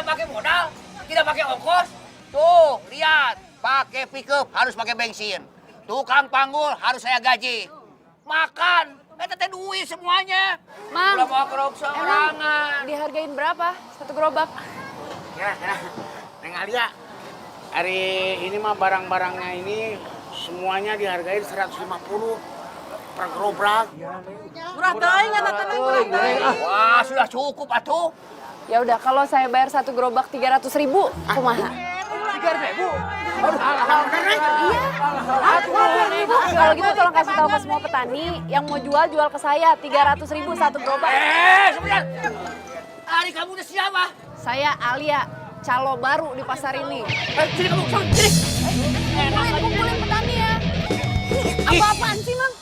pakai modal, tidak pakai ongkos. Tuh, lihat. Pakai pickup harus pakai bensin. Tukang panggul harus saya gaji. Makan, teh duit semuanya. Mang, udah mau kerok seorangan. dihargain berapa satu gerobak? Ya, Neng Alia. Hari ini mah barang-barangnya ini semuanya dihargain 150 per gerobak. Murah teuing eta teh murah teuing. Wah, sudah cukup atuh. Ya udah, kalau saya bayar satu gerobak 300.000, kumaha? 3.000. Iya. Kalau gitu tolong kasih tahu ke semua petani yang mau jual ke saya 300.000 satu gerobak. Sebentar. Ari kamu udah siapa? Saya Alia, calo baru di pasar ini. Sini kamu, sini. Kumpulin petani ya. Ini apa-apaan sih, Mang?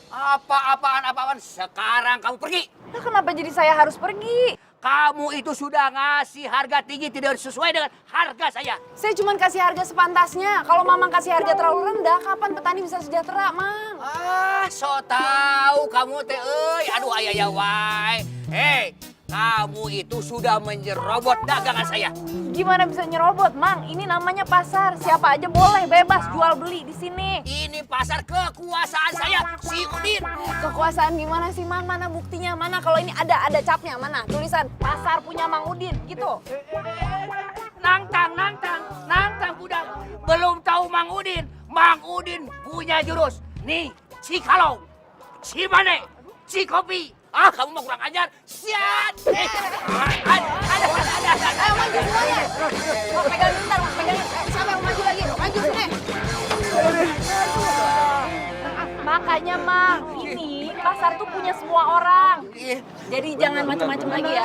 Apaan? Sekarang kamu pergi. Nah, kenapa jadi saya harus pergi? Kamu itu sudah ngasih harga tinggi tidak sesuai dengan harga saya. Saya cuma kasih harga sepantasnya. Kalau Mamang kasih harga terlalu rendah, kapan petani bisa sejahtera, Mang? So tahu kamu teh aduh ayah wae. Hei, kamu itu sudah menyerobot dagangan saya. Gimana bisa nyerobot, Mang? Ini namanya pasar. Siapa aja boleh bebas jual beli di sini. Ini pasar kekuasaan saya, si Udin. Kekuasaan gimana sih, Mang? Mana buktinya? Mana kalau ini ada capnya? Mana? Tulisan pasar punya Mang Udin gitu. Nangtang budak. Belum tahu Mang Udin. Mang Udin punya jurus. Nih, Cikalong, Cimane, Cikopi. Kamu mah kurang ajar. Siat. Ada. Ayo maju semuanya. Mau pegang bentar, Mang. Pegang. Siapa yang maju lagi? Maju sini. Makanya, Mang, ini pasar tuh punya semua orang. Jadi jangan macam-macam lagi ya.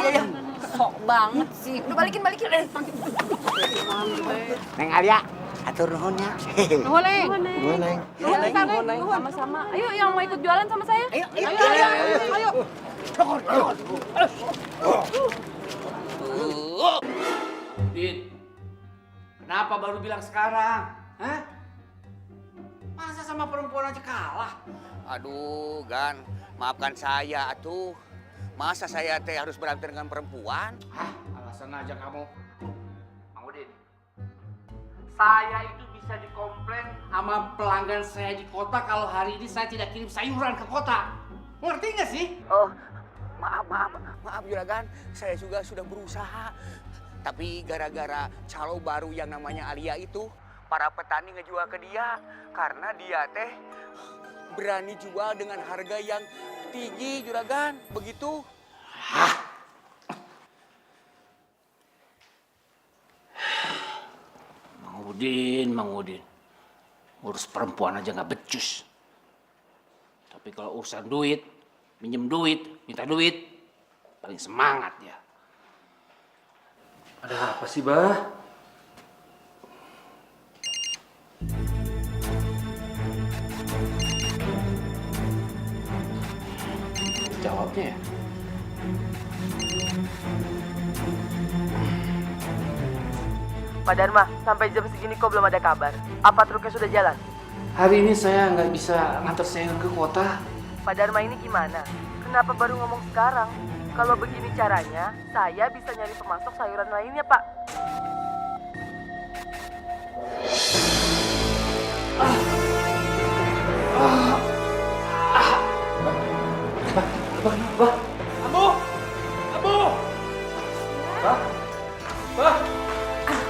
Sok banget sih. Udah balikin. Neng Alia, atur nuhunnya. Nuhun. Sama-sama. Ayo yang mau ikut jualan sama saya. Ayo. Din, kenapa baru bilang sekarang? Hah? Masa sama perempuan aja kalah? Aduh, Gan, maafkan saya atuh. Masa saya teh harus berantem dengan perempuan? Alasan aja kamu. Mang Udin, saya itu bisa dikomplain sama pelanggan saya di kota kalau hari ini saya tidak kirim sayuran ke kota. Ngerti nggak sih? Oh, maaf Juragan. Saya juga sudah berusaha. Tapi gara-gara calo baru yang namanya Alia itu, para petani ngejual ke dia. Karena dia teh berani jual dengan harga yang tinggi, Juragan. Begitu. Mang Udin. Urus perempuan aja nggak becus. Tapi kalau urusan duit, minjem duit, minta duit, paling semangat ya. Ada apa sih, Bah? Jawabnya ya. Pak Dharma, sampai jam segini kok belum ada kabar. Apa truknya sudah jalan? Hari ini saya nggak bisa ngantar sayur ke kota. Pak Dharma ini gimana? Kenapa baru ngomong sekarang? Kalau begini caranya, saya bisa nyari pemasok sayuran lainnya, Pak.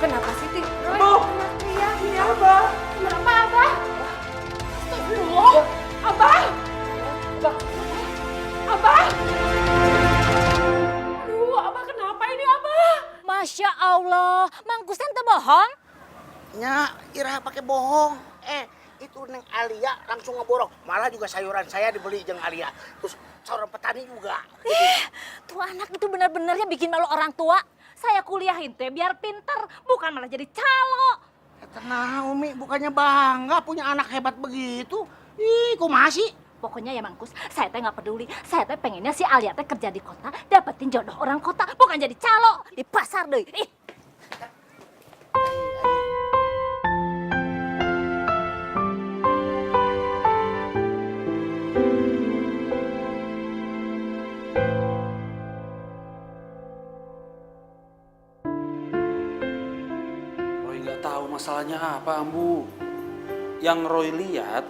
Kenapa sih, Ti? Ini apa? Kenapa, Abah? Astagfirullah. Abah! Abah! Aduh, Abah kenapa ini, Abah? Masya Allah, Mang Kusen teu bohong? Nya, Ira pakai bohong. Itu Neng Alia langsung ngeborong. Malah juga sayuran saya dibeli jeung Alia. Terus sayuran petani juga. Tuh anak itu benar-benarnya bikin malu orang tua. Saya kuliahin teh biar pinter, bukan malah jadi calo. Tenang Umi, bukannya bangga punya anak hebat begitu. Ih, kok masih? Pokoknya ya Mangkus, saya teh nggak peduli. Saya teh pengennya si Alia teh kerja di kota, dapetin jodoh orang kota, bukan jadi calo di pasar deh. Ih. tahu masalahnya apa, Ambu. Yang Roy lihat,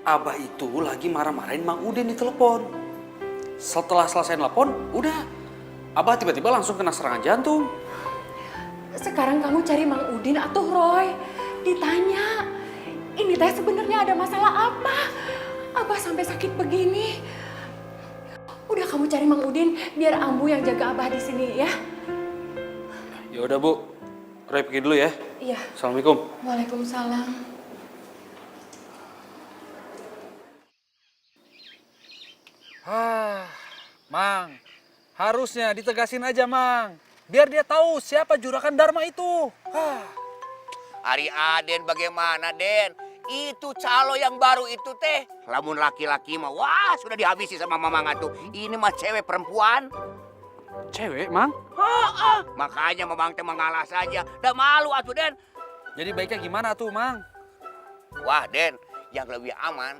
Abah itu lagi marah-marahin Mang Udin di telepon. Setelah selesai telepon, udah. Abah tiba-tiba langsung kena serangan jantung. Sekarang kamu cari Mang Udin atau Roy. Ditanya, ini teh sebenarnya ada masalah apa? Abah sampai sakit begini. Udah kamu cari Mang Udin, biar Ambu yang jaga Abah di sini ya. Ya udah Bu, Roy pergi dulu ya. Iya. Assalamualaikum. Waalaikumsalam. Mang, harusnya ditegasin aja, Mang. Biar dia tahu siapa juragan Dharma itu. Ari Aden bagaimana, Den? Itu calo yang baru itu teh. Lamun laki-laki mah, wah sudah dihabisi sama Mamang tuh. Ini mah cewek perempuan. Cewek, Mang? Makanya Mamang teh mengalah saja. Udah malu atuh, Den. Jadi baiknya gimana tuh, Mang? Wah, Den, yang lebih aman,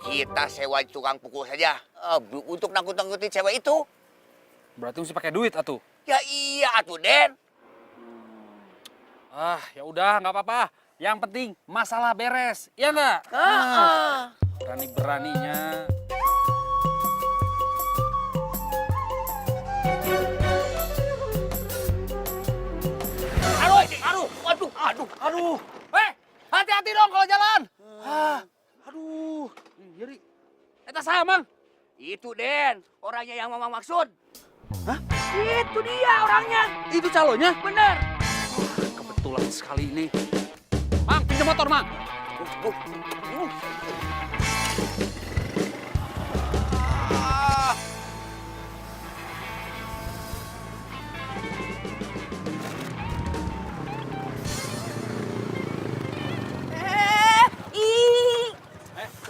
kita sewa tukang pukul saja. Untuk nangkut-nangkutin cewek itu. Berarti mesti pakai duit atuh. Ya iya atuh, Den. Ya udah, nggak apa-apa. Yang penting masalah beres, iya nggak? Berani-beraninya. Aduh. Hati-hati dong kalau jalan. Aduh, nyeri. Eta saya, Mang. Itu, Den, orangnya yang Mamang maksud. Hah? Itu dia orangnya. Itu calonnya? Bener. Kebetulan sekali ini. Mang, pinjam motor, Mang.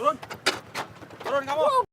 Turun. Turun kamu.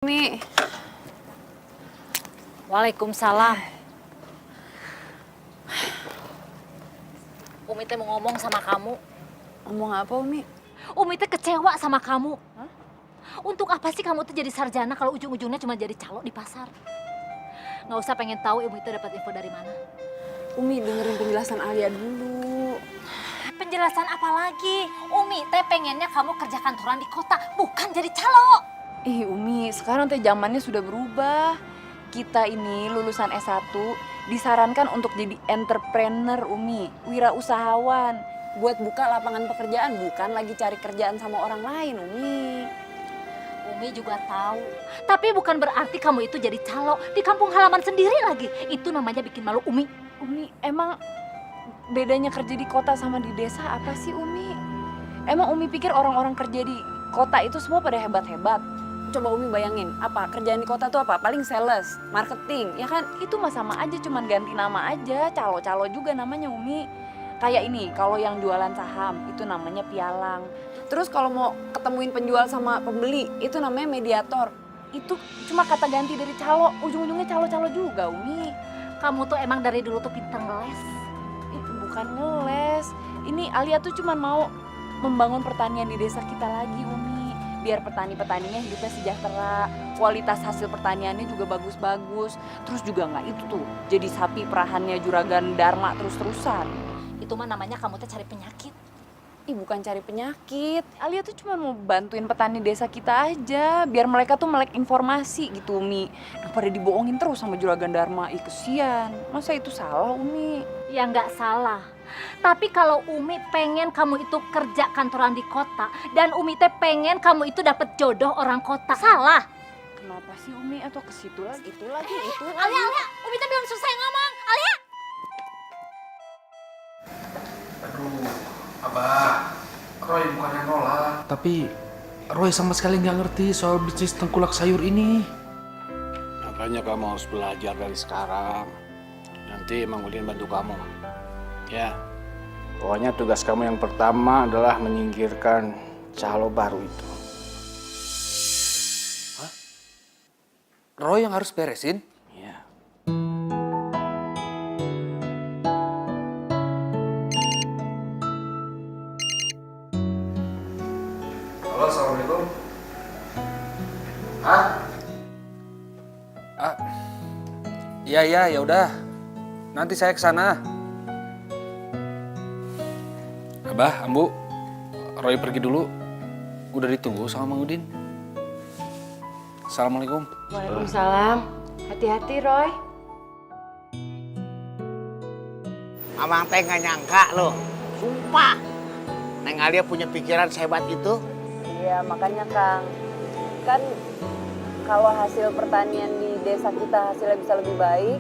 Umi. Waalaikumsalam. Umi teh mau ngomong sama kamu. Ngomong apa, Umi? Umi teh kecewa sama kamu. Untuk apa sih kamu tuh jadi sarjana kalau ujung-ujungnya cuma jadi calo di pasar? Nggak usah pengen tahu Ibu itu dapat info dari mana. Umi dengerin penjelasan Alia dulu. Penjelasan apa lagi? Umi teh pengennya kamu kerja kantoran di kota, bukan jadi calo. Ih Umi, sekarang teh zamannya sudah berubah. Kita ini lulusan S1 disarankan untuk jadi entrepreneur, Umi. Wirausahawan. Buat buka lapangan pekerjaan, bukan lagi cari kerjaan sama orang lain, Umi. Umi juga tahu. Tapi bukan berarti kamu itu jadi calo di kampung halaman sendiri lagi. Itu namanya bikin malu Umi. Umi, emang bedanya kerja di kota sama di desa apa sih, Umi? Emang Umi pikir orang-orang kerja di kota itu semua pada hebat-hebat. Coba Umi bayangin, apa kerjaan di kota tuh apa? Paling sales, marketing, ya kan? Itu mah sama aja, cuman ganti nama aja. Calo-calo juga namanya Umi. Kayak ini, kalau yang jualan saham itu namanya pialang. Terus kalau mau ketemuin penjual sama pembeli itu namanya mediator. Itu cuma kata ganti dari calo, ujung-ujungnya calo-calo juga Umi. Kamu tuh emang dari dulu tuh pintar ngeles. Bukan ngeles, ini Alia tuh cuma mau membangun pertanian di desa kita lagi Umi. Biar petani-petaninya hidupnya sejahtera, kualitas hasil pertaniannya juga bagus-bagus. Terus juga nggak itu tuh, jadi sapi perahannya Juragan Dharma terus-terusan. Itu mah namanya kamu tuh cari penyakit. Ih bukan cari penyakit, Alia tuh cuma mau bantuin petani desa kita aja. Biar mereka tuh melek informasi gitu Umi. Daripada dibohongin terus sama Juragan Dharma, ih kesian. Masa itu salah Umi? Ya nggak salah. Tapi kalau Umi pengen kamu itu kerja kantoran di kota dan Umi teh pengen kamu itu dapet jodoh orang kota, salah. Kenapa sih Umi atau ke situ lagi, itu lagi, itu lagi? Alia, Umi teh belum selesai ngomong. Alia. Aduh, Abah, Roy bukannya nolak. Tapi Roy sama sekali nggak ngerti soal bisnis tengkulak sayur ini. Makanya kamu harus belajar dari sekarang. Nanti Mang Udin bantu kamu. Ya, pokoknya tugas kamu yang pertama adalah menyingkirkan calo baru itu. Hah? Roy yang harus beresin? Ya. Halo, assalamualaikum. Hah? Iya, ya udah. Nanti saya ke sana. Abah, Ambu, Roy pergi dulu. Udah ditunggu sama Mang Udin. Assalamualaikum. Waalaikumsalam. Hati-hati Roy. Abang teh nggak nyangka loh. Sumpah. Neng Alia punya pikiran sehebat itu. Iya makanya Kang, kan kalau hasil pertanian di desa kita hasilnya bisa lebih baik,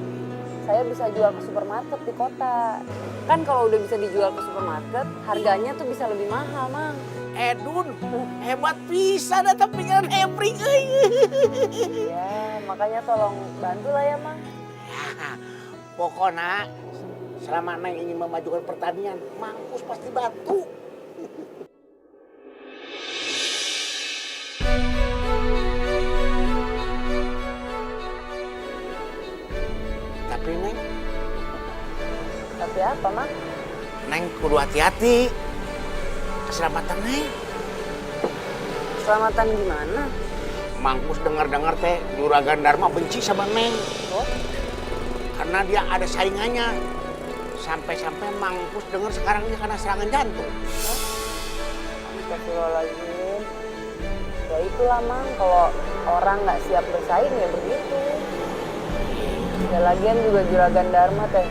saya bisa jual ke supermarket di kota. Kan kalau udah bisa dijual ke supermarket, harganya tuh bisa lebih mahal, Mang. Edun, hebat bisa datang pikiran Hebring. Ya, makanya tolong bantulah ya, Mang. Ya, pokoknya selama Neng ingin memajukan pertanian, Mangkus pasti bantu. Tapi Neng, Tapi apa, Mang? Neng kudu hati-hati. Keselamatan Neng. Keselamatan gimana? Mangkus dengar-dengar teh Juragan Dharma benci sama Neng. Oh? Karena dia ada saingannya. Sampai-sampai Mangkus dengar sekarang dia kena serangan jantung. Astagfirullahaladzim. Ya itulah, Mang. Kalau orang nggak siap bersaing ya begitu. Ya lagian juga Juragan Dharma teh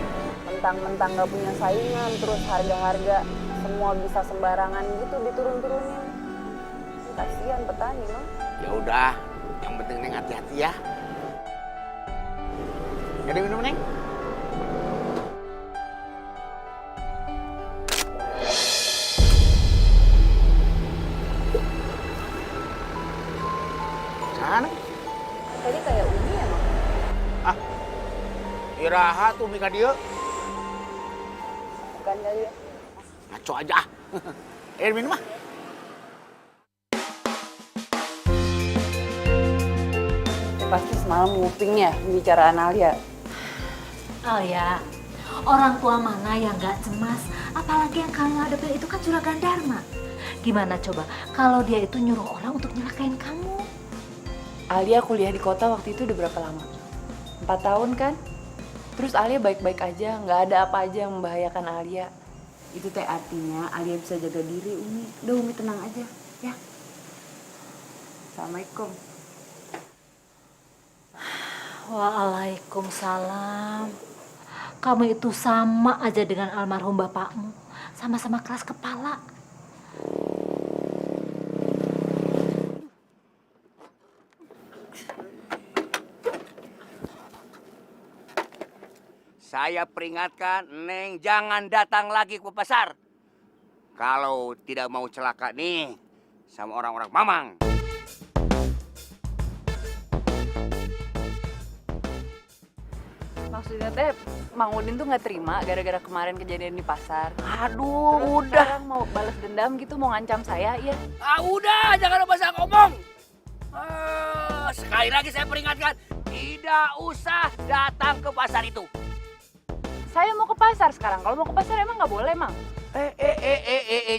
mentang-mentang nggak punya saingan, terus harga-harga semua bisa sembarangan gitu diturun-turunin. Kasihan petani, Mang. Ya udah, yang penting Neng hati-hati ya. Jadi minum Neng. Sana. Tadi kayak Umi ya, Mang? Iraha tuh Mika dia. Bukan kali ya? Ngaco aja ah. Minum ah. Pasti semalam nguping ya pembicaraan Alia. Alia, orang tua mana yang gak cemas? Apalagi yang kamu hadapin itu kan Juragan Dharma. Gimana coba kalau dia itu nyuruh orang untuk nyelakain kamu? Alia kuliah di kota waktu itu udah berapa lama? 4 tahun kan? Terus Alia baik-baik aja, nggak ada apa aja yang membahayakan Alia. Itu teh artinya Alia bisa jaga diri, Umi. Udah Umi tenang aja, ya. Assalamualaikum. Waalaikumsalam. Kamu itu sama aja dengan almarhum bapakmu. Sama-sama keras kepala. Saya peringatkan, Neng jangan datang lagi ke pasar. Kalau tidak mau celaka nih, sama orang-orang Mamang. Maksudnya teh Mang Udin tuh nggak terima gara-gara kemarin kejadian di pasar. Aduh, Terus udah. sekarang mau balas dendam gitu, mau ngancam saya, ya. Udah, jangan banyak ngomong. Sekali lagi saya peringatkan, tidak usah datang ke pasar itu. Saya mau ke pasar sekarang. Kalau mau ke pasar emang nggak boleh, Mang?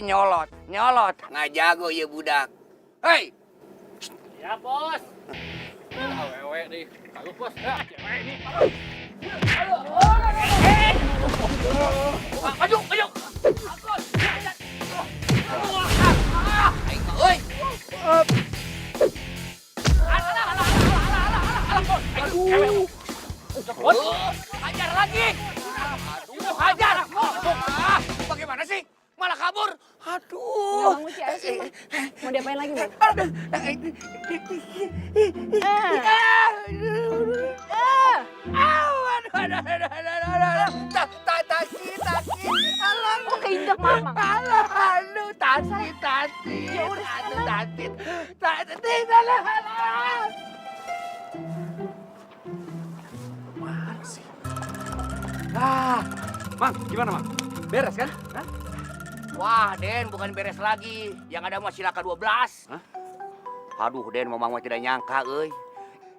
Nyolot. Nggak jago ya budak. Hei! Ya, Bos. Wewe nih, bagus bos. Ya, cewek ini. Maju! Hajar lagi! Hajar! Bagaimana sih? Malah kabur? Aduh! Bang Uci, ayo sih, Mang. Mau diapain lagi, Bang? Kok keinjak Mamang? Mang, gimana Mang? Beres kan? Hah? Wah, Den, bukan beres lagi. Yang ada mah silaka 12. Hah? Aduh, Den, Mamang mah tidak nyangka, euy.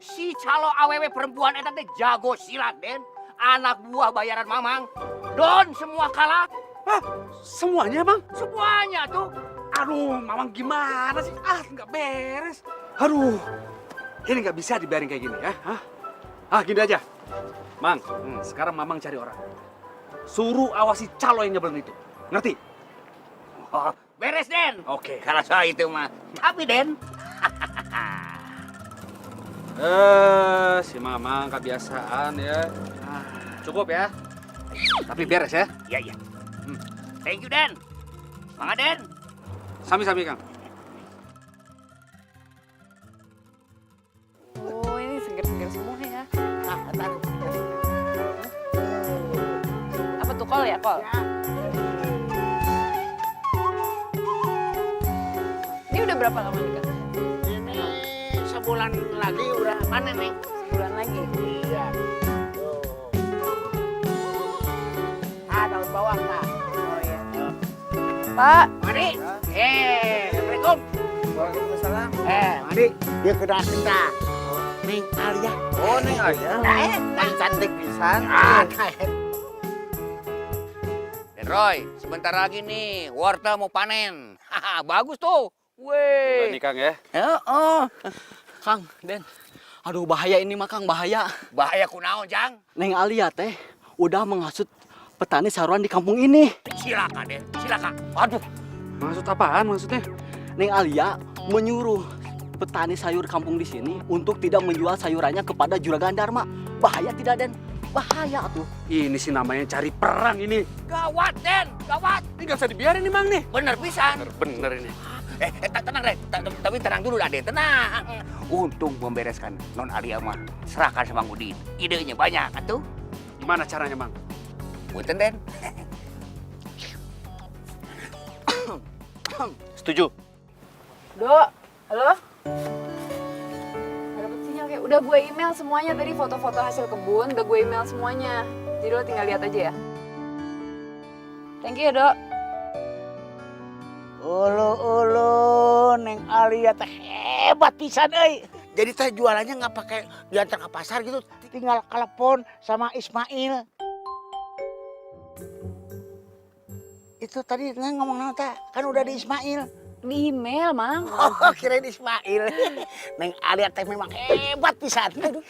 Si calo awewe perempuan eta teh jago silat, Den. Anak buah bayaran Mamang. Don semua kalah. Hah? Semuanya Mang? Semuanya tuh. Aduh, Mamang gimana sih? Nggak beres. Aduh, ini nggak bisa dibiarin kayak gini ya. Hah? Gini aja. Mang, sekarang Mamang cari orang. Suruh awasi calo yang nyebelin itu. Ngerti? Oh, beres, Den. Oke. Kalau soal itu mah. Tapi, Den. Si Mamang kebiasaan ya. Cukup ya. Tapi beres ya. Iya. Thank you, Den. Semangat, Den. Sami-sami, Kang. Oh, ini seger-seger semua ya. Apa tuh, kol ya, kol? Ini udah berapa lama nih, Kak? Ini sebulan lagi udah panen nih. Sebulan lagi. Iya. Tuh. Daun bawang, Pak. Oh iya. Pak, Mari. Assalamualaikum. Waalaikumsalam. Mari, dia kena kita. Neng Alia. Oh, Neng Alia. Yang cantik pisan. Den Roy, sebentar lagi nih, wortel mau panen. Bagus tuh. Weh. Ini Kang ya. Kang, Den. Aduh bahaya ini mah Kang, bahaya. Bahaya kunaon, Jang? Neng Alia teh udah menghasut petani saruan di kampung ini. Silakan, Den. Silakan. Aduh. Maksud apaan maksudnya? Neng Alia menyuruh petani sayur kampung di sini untuk tidak menjual sayurannya kepada Juragan Dharma. Bahaya tidak, Den? Bahaya tuh. Ini sih namanya cari perang ini. Gawat, Den. Gawat. Ini nggak bisa dibiarin nih, Mang nih. Bener pisan. Bener ini. Tenang, Den. Tapi tenang dulu, Den. Tenang. Untung membereskan Non Alia mah. Serahkan sama Mang Udin. Idenya banyak, atuh. Gimana caranya, Mang? Punten, Den. Setuju. Dok, halo? Gak dapet sinyal kayak. Udah gue email semuanya tadi, foto-foto hasil kebun. Udah gue email semuanya. Jadi lo tinggal lihat aja ya. Thank you ya, Dok. Ulu, Neng Alia teh hebat pisan, euy. Jadi teh jualannya nggak pakai diantar ke pasar gitu, tinggal telepon sama Ismail. Itu tadi Neng ngomong naon teh? Kan udah di Ismail. Di email, Mang. Oh, kirain Ismail. Neng Alia teh memang hebat pisan. Aduh.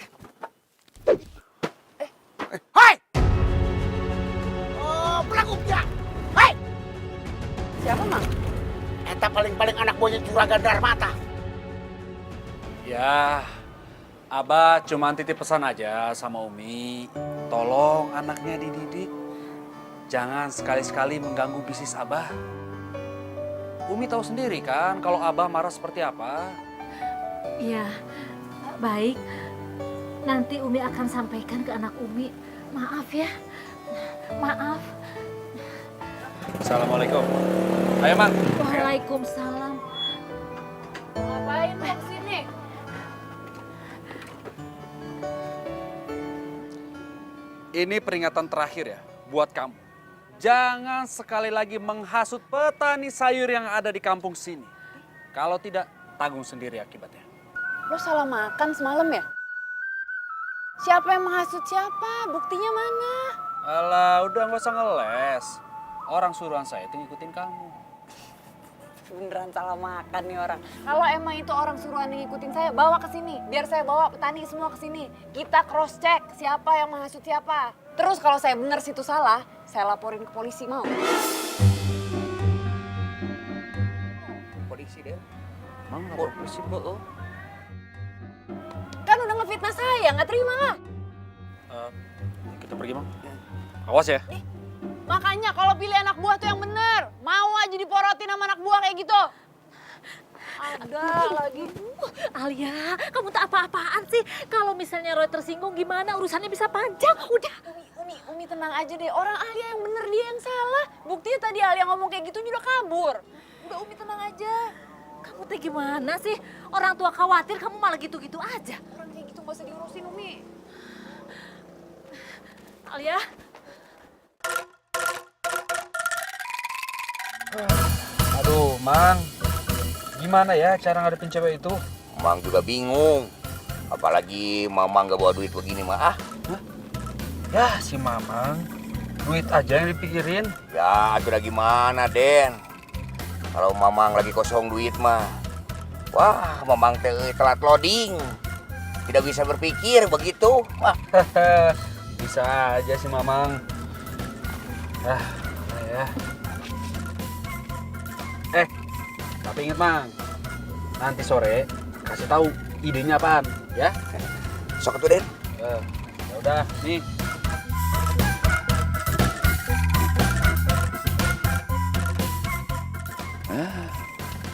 Hai! Oh, pelakunya. Hai! Siapa, Mang? Eta paling-paling anak buahnya Juragan Dharma tah. Ya, Abah cuma titip pesan aja sama Umi. Tolong anaknya dididik. Jangan sekali-sekali mengganggu bisnis Abah. Umi tahu sendiri kan kalau Abah marah seperti apa. Iya, baik. Nanti Umi akan sampaikan ke anak Umi. Maaf ya, maaf. Assalamualaikum. Ayo, Mang. Waalaikumsalam. Bawa ke sini. Ini peringatan terakhir ya buat kamu. Jangan sekali lagi menghasut petani sayur yang ada di kampung sini. Kalau tidak, tanggung sendiri akibatnya. Lo salah makan semalam ya? Siapa yang menghasut siapa? Buktinya mana? Alah, udah nggak usah ngeles. Orang suruhan saya itu ngikutin kamu. Beneran salah makan nih orang. Kalau emang itu orang suruhan yang ngikutin saya, bawa ke sini. Biar saya bawa petani semua ke sini. Kita cross check siapa yang menghasut siapa. Terus kalau saya bener situ salah, saya laporin ke polisi, mau? Polisi deh. Mang, lapor polisi, Bu. Kan udah ngefitnah saya, nggak terima lah. Kita pergi, Mang. Awas ya. Makanya kalau pilih anak buah tuh yang bener. Mau aja diporotin sama anak buah kayak gitu. Ada lagi. Alia, kamu tak apa-apaan sih? Kalau misalnya Roy tersinggung gimana? Urusannya bisa panjang. Udah. Umi tenang aja deh. Orang Alia yang bener, dia yang salah. Buktinya tadi Alia ngomong kayak gitu udah kabur. Udah Umi tenang aja. Kamu teh gimana sih? Orang tua khawatir, kamu malah gitu-gitu aja. Orang kayak gitu gak usah diurusin Umi. Alia, Aduh, Mang. Gimana ya cara ngadepin cewek itu? Mang juga bingung. Apalagi Mamang gak bawa duit begini mah. Ya, si Mamang. Duit aja yang dipikirin. Ya, akhirnya gimana, Den? Kalau Mamang lagi kosong duit mah. Wah, Mamang telat loading. Tidak bisa berpikir begitu. Wah, Bisa aja si Mamang. Ya. Tapi inget Mang, nanti sore kasih tahu idenya apaan, ya? sok tuh, Den. Ya udah, nih.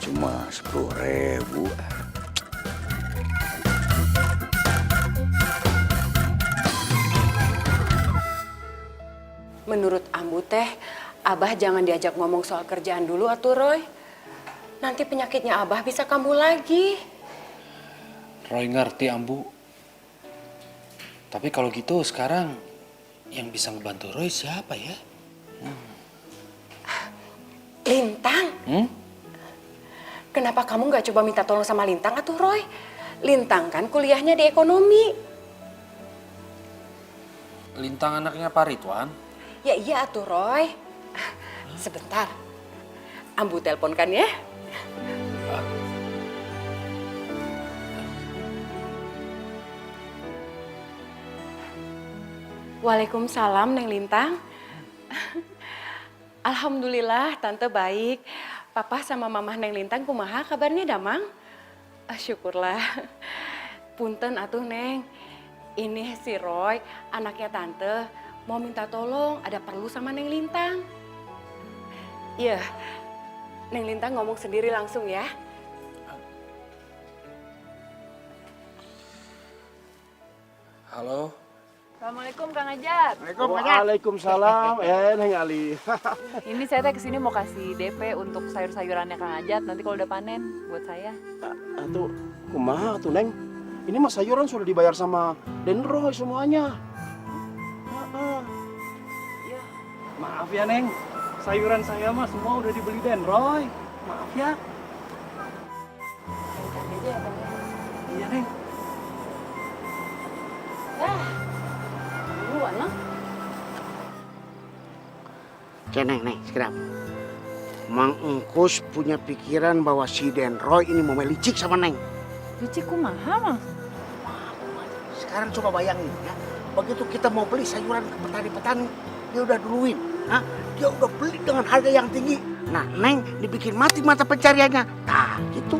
Cuma 10.000. Menurut Ambu teh, Abah jangan diajak ngomong soal kerjaan dulu atuh Roy. Nanti penyakitnya Abah bisa kambuh lagi. Roy ngerti, Ambu. Tapi kalau gitu sekarang yang bisa ngebantu Roy siapa ya? Lintang? Kenapa kamu nggak coba minta tolong sama Lintang atuh Roy? Lintang kan kuliahnya di ekonomi. Lintang anaknya Pak Ridwan. Ya iya atuh Roy. Sebentar. Ambu teleponkan ya. Waalaikumsalam Neng Lintang. Alhamdulillah Tante baik. Papa sama Mama Neng Lintang kumaha kabarnya damang? Syukurlah. Punten atuh Neng. Ini si Roy, anaknya Tante, mau minta tolong, ada perlu sama Neng Lintang. Iya, Neng Lintang ngomong sendiri langsung ya. Halo. Assalamualaikum Kang Ajat. Waalaikumsalam, Neng Ali. Ini saya teh kesini mau kasih DP untuk sayur-sayurannya Kang Ajat. Nanti kalau udah panen buat saya. Atuh, kumaha tuh Neng? Ini mah sayuran sudah dibayar sama Den Roy semuanya. Ya. Maaf ya Neng, sayuran saya mah semua udah dibeli Den Roy. Maaf ya. Iya Neng. Duluan lah. Neng, sekedap. Mang Engkus punya pikiran bahwa si Den Roy ini mau melicik sama Neng. Licik kumaha mah? Sekarang coba bayangin ya, begitu kita mau beli sayuran ke petani-petani, dia udah duluin, dia udah beli dengan harga yang tinggi. Nah, Neng dibikin mati mata pencariannya. Nah, gitu.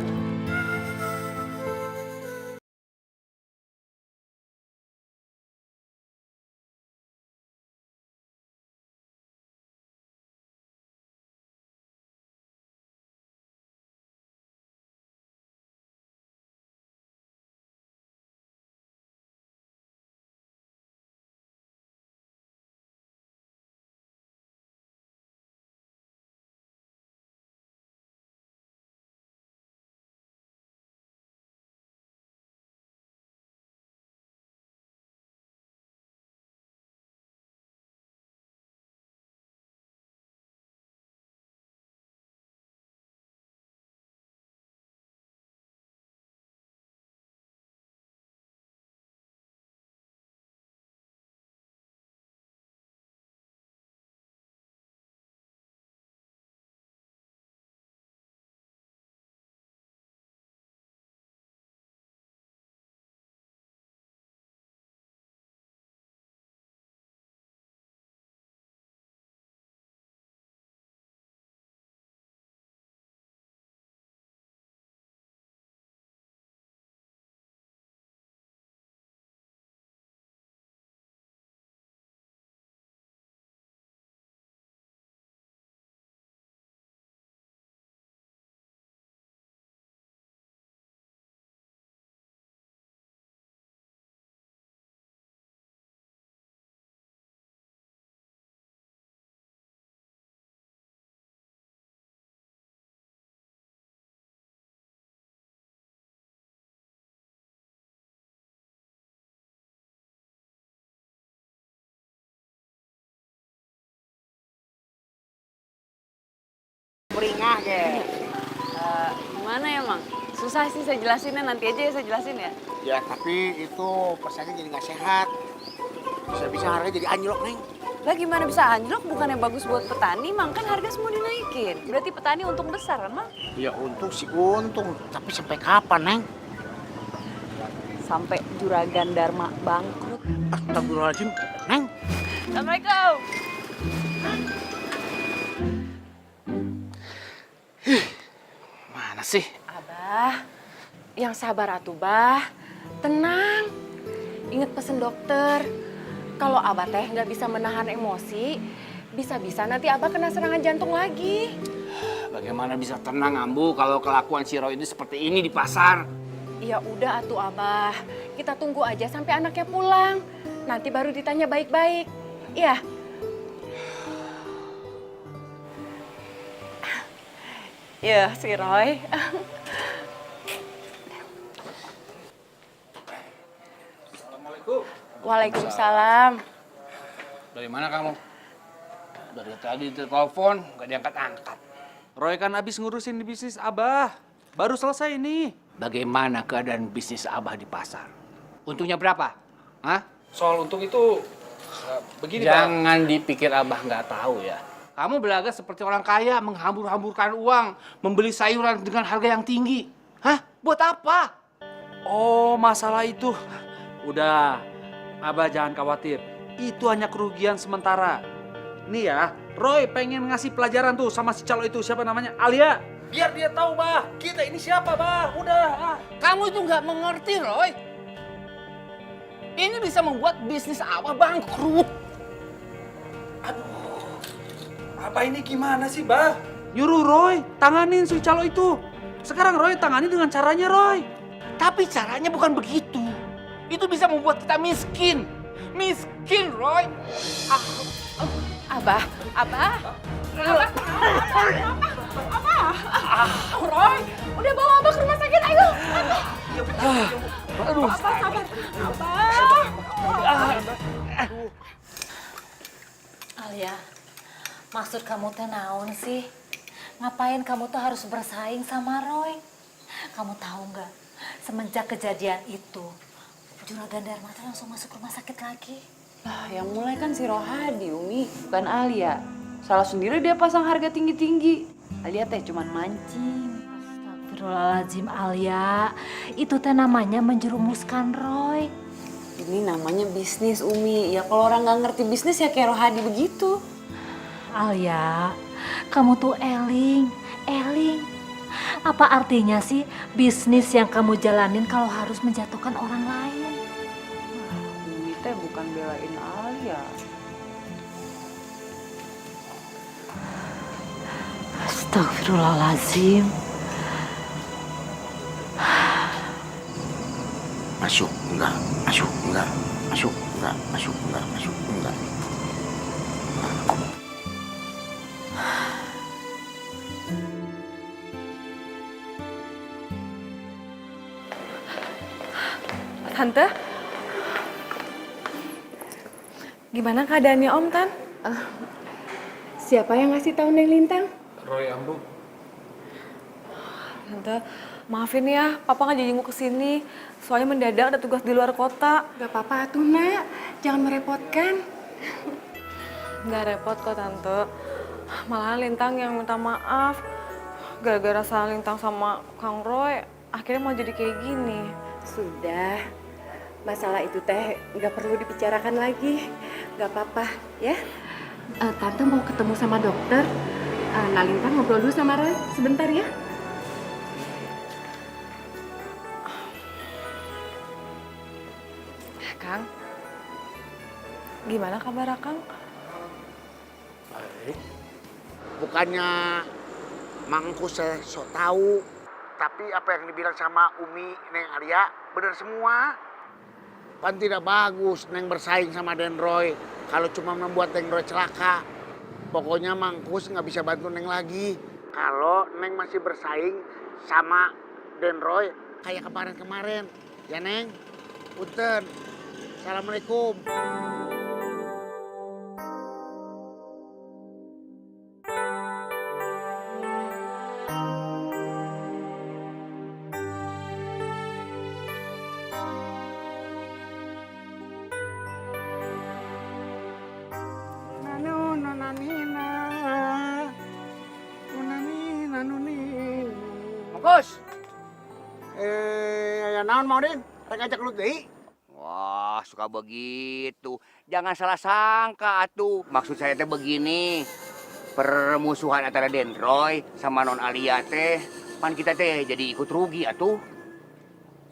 Meringah ke. Gimana ya, Mang? Susah sih saya jelasinnya, nanti aja ya saya jelasin ya. Ya tapi itu pesannya jadi nggak sehat. Bisa-bisa harganya jadi anjlok, Neng. Lah gimana bisa anjlok? Bukannya bagus buat petani, Mang. Kan harga semua dinaikin. Berarti petani untung besar kan, Mang? Ya untung sih untung, tapi sampai kapan, Neng? Sampai Juragan Dharma bangkrut. Astagfirullahaladzim, Neng. Assalamualaikum. Mana sih? Abah, yang sabar atuh, Bah. Tenang. Ingat pesen dokter. Kalau Abah teh nggak bisa menahan emosi, bisa-bisa nanti Abah kena serangan jantung lagi. Bagaimana bisa tenang Ambu kalau kelakuan si Roy ini seperti ini di pasar? Ya udah atuh Abah, kita tunggu aja sampai anaknya pulang. Nanti baru ditanya baik-baik. Iya. Ya, si Roy. Assalamualaikum. Waalaikumsalam. Dari mana kamu? Dari tadi telepon, nggak diangkat-angkat. Roy kan habis ngurusin di bisnis Abah. Baru selesai ini. Bagaimana keadaan bisnis Abah di pasar? Untungnya berapa? Hah? Soal untung itu begini, Pak. Jangan dipikir Abah nggak tahu ya. Kamu belaga seperti orang kaya, menghambur-hamburkan uang, membeli sayuran dengan harga yang tinggi. Hah? Buat apa? Oh, masalah itu. Udah, Abah jangan khawatir. Itu hanya kerugian sementara. Nih ya, Roy pengen ngasih pelajaran tuh sama si calo itu. Siapa namanya? Alia. Biar dia tahu, Bah. Kita ini siapa, Bah? Udah. Kamu itu nggak mengerti, Roy. Ini bisa membuat bisnis Abah bangkrut. Abah ini gimana sih, Bah? Nyuruh Roy tanganin si calo itu. Sekarang Roy tangani dengan caranya, Roy. Tapi caranya bukan begitu. Itu bisa membuat kita miskin. Miskin, Roy. Abah. Roy, udah bawa Abah ke rumah sakit, ayo. Aduh. Abah, sabar. Abah. Alia, maksud kamu teh naon sih? Ngapain kamu tuh harus bersaing sama Roy? Kamu tahu nggak? Semenjak kejadian itu, Juragan Dharma tuh langsung masuk rumah sakit lagi. Yang mulai kan si Rohadi, Umi, bukan Alia. Salah sendiri dia pasang harga tinggi-tinggi. Alia teh cuman mancing. Astagfirullahaladzim Alia, itu teh namanya menjerumuskan Roy. Ini namanya bisnis, Umi. Ya kalau orang nggak ngerti bisnis ya kayak Rohadi begitu. Alia, kamu tuh eling. Apa artinya sih bisnis yang kamu jalanin kalau harus menjatuhkan orang lain? Umi teh bukan belain Alia. Astagfirullahaladzim. Masuk, enggak, masuk, enggak, masuk, enggak, masuk, enggak, masuk, enggak. Tante, gimana keadaannya Om Tan? Siapa yang ngasih tahu Neng Lintang? Roy Ambu. Tante, maafin ya, Papa nggak jadi mau kesini. Soalnya mendadak ada tugas di luar kota. Gak apa-apa tuh nak, jangan merepotkan. Nggak repot kok Tante. Malahan Lintang yang minta maaf. Gara-gara salah Lintang sama Kang Roy, akhirnya mau jadi kayak gini. Sudah, masalah itu teh nggak perlu dibicarakan lagi. Gak apa-apa ya. Tante mau ketemu sama dokter. Lintang ngobrol dulu sama Roy sebentar ya. Kang, gimana kabar Kang? Baik. Bukannya Mangku saya sok tahu, tapi apa yang dibilang sama Umi, Neng Alia, benar semua. Kan tidak bagus Neng bersaing sama Den Roy. Kalau cuma membuat Den Roy celaka. Pokoknya Mangkus nggak bisa bantu Neng lagi. Kalau Neng masih bersaing sama Den Roy kayak kemarin-kemarin. Ya Neng? Punten. Assalamualaikum. anu nih. Bungkus. Naon mau din? Rek ajak lu deui. Wah, suka begitu. Jangan salah sangka atuh. Maksud saya teh begini. Permusuhan antara Denroy sama Non Alia teh, pan kita teh jadi ikut rugi atuh.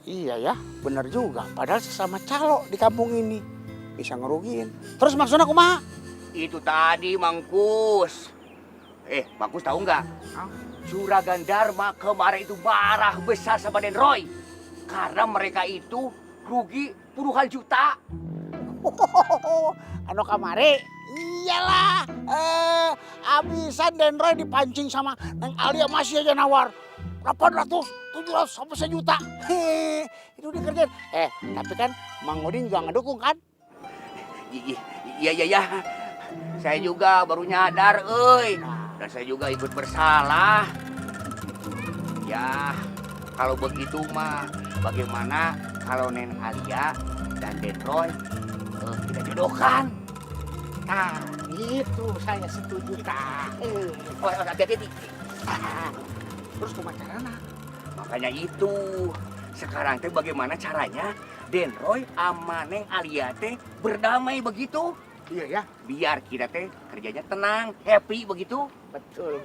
Iya ya, bener juga. Padahal sesama calo di kampung ini bisa ngerugiin. Terus maksudnya kumaha? Itu tadi Mangkus. Mangkus tahu nggak? Juragan Dharma kemarin itu marah besar sama Denroy. Karena mereka itu rugi puluhan juta. Anu kamari? Iyalah. Abisan Denroy dipancing sama Neng Alia masih aja nawar 800, 700 sampai sejuta. Itu dikerjain. Tapi kan Mang Udin juga ngedukung kan? Iya. Saya juga baru nyadar, euy. Dan saya juga ikut bersalah. Ya, kalau begitu mah bagaimana kalau Neng Alia dan Denroy kita jodohkan? Nah, itu saya setuju tah. Hati-hati. Terus kumaha carana? Makanya itu. Sekarang teh bagaimana caranya Denroy sama Neng Alia teh berdamai begitu? Iya ya. Biar kita teh kerjanya tenang, happy begitu. Betul.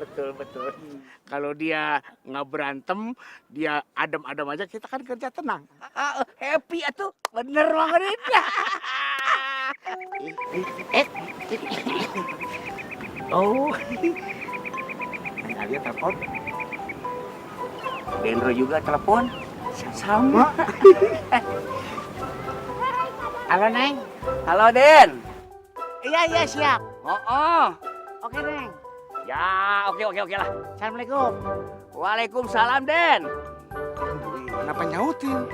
Kalau dia nggak berantem, dia adem-adem aja, kita kan kerja tenang. Happy atuh. Bener banget. Oh. Neng Alia telepon. Denroy juga telepon. Sama. Halo Neng. Halo Den. Iya siap. Oh. Oke Neng. Ya, oke lah. Assalamualaikum. Waalaikumsalam Den. Kenapa nyautin?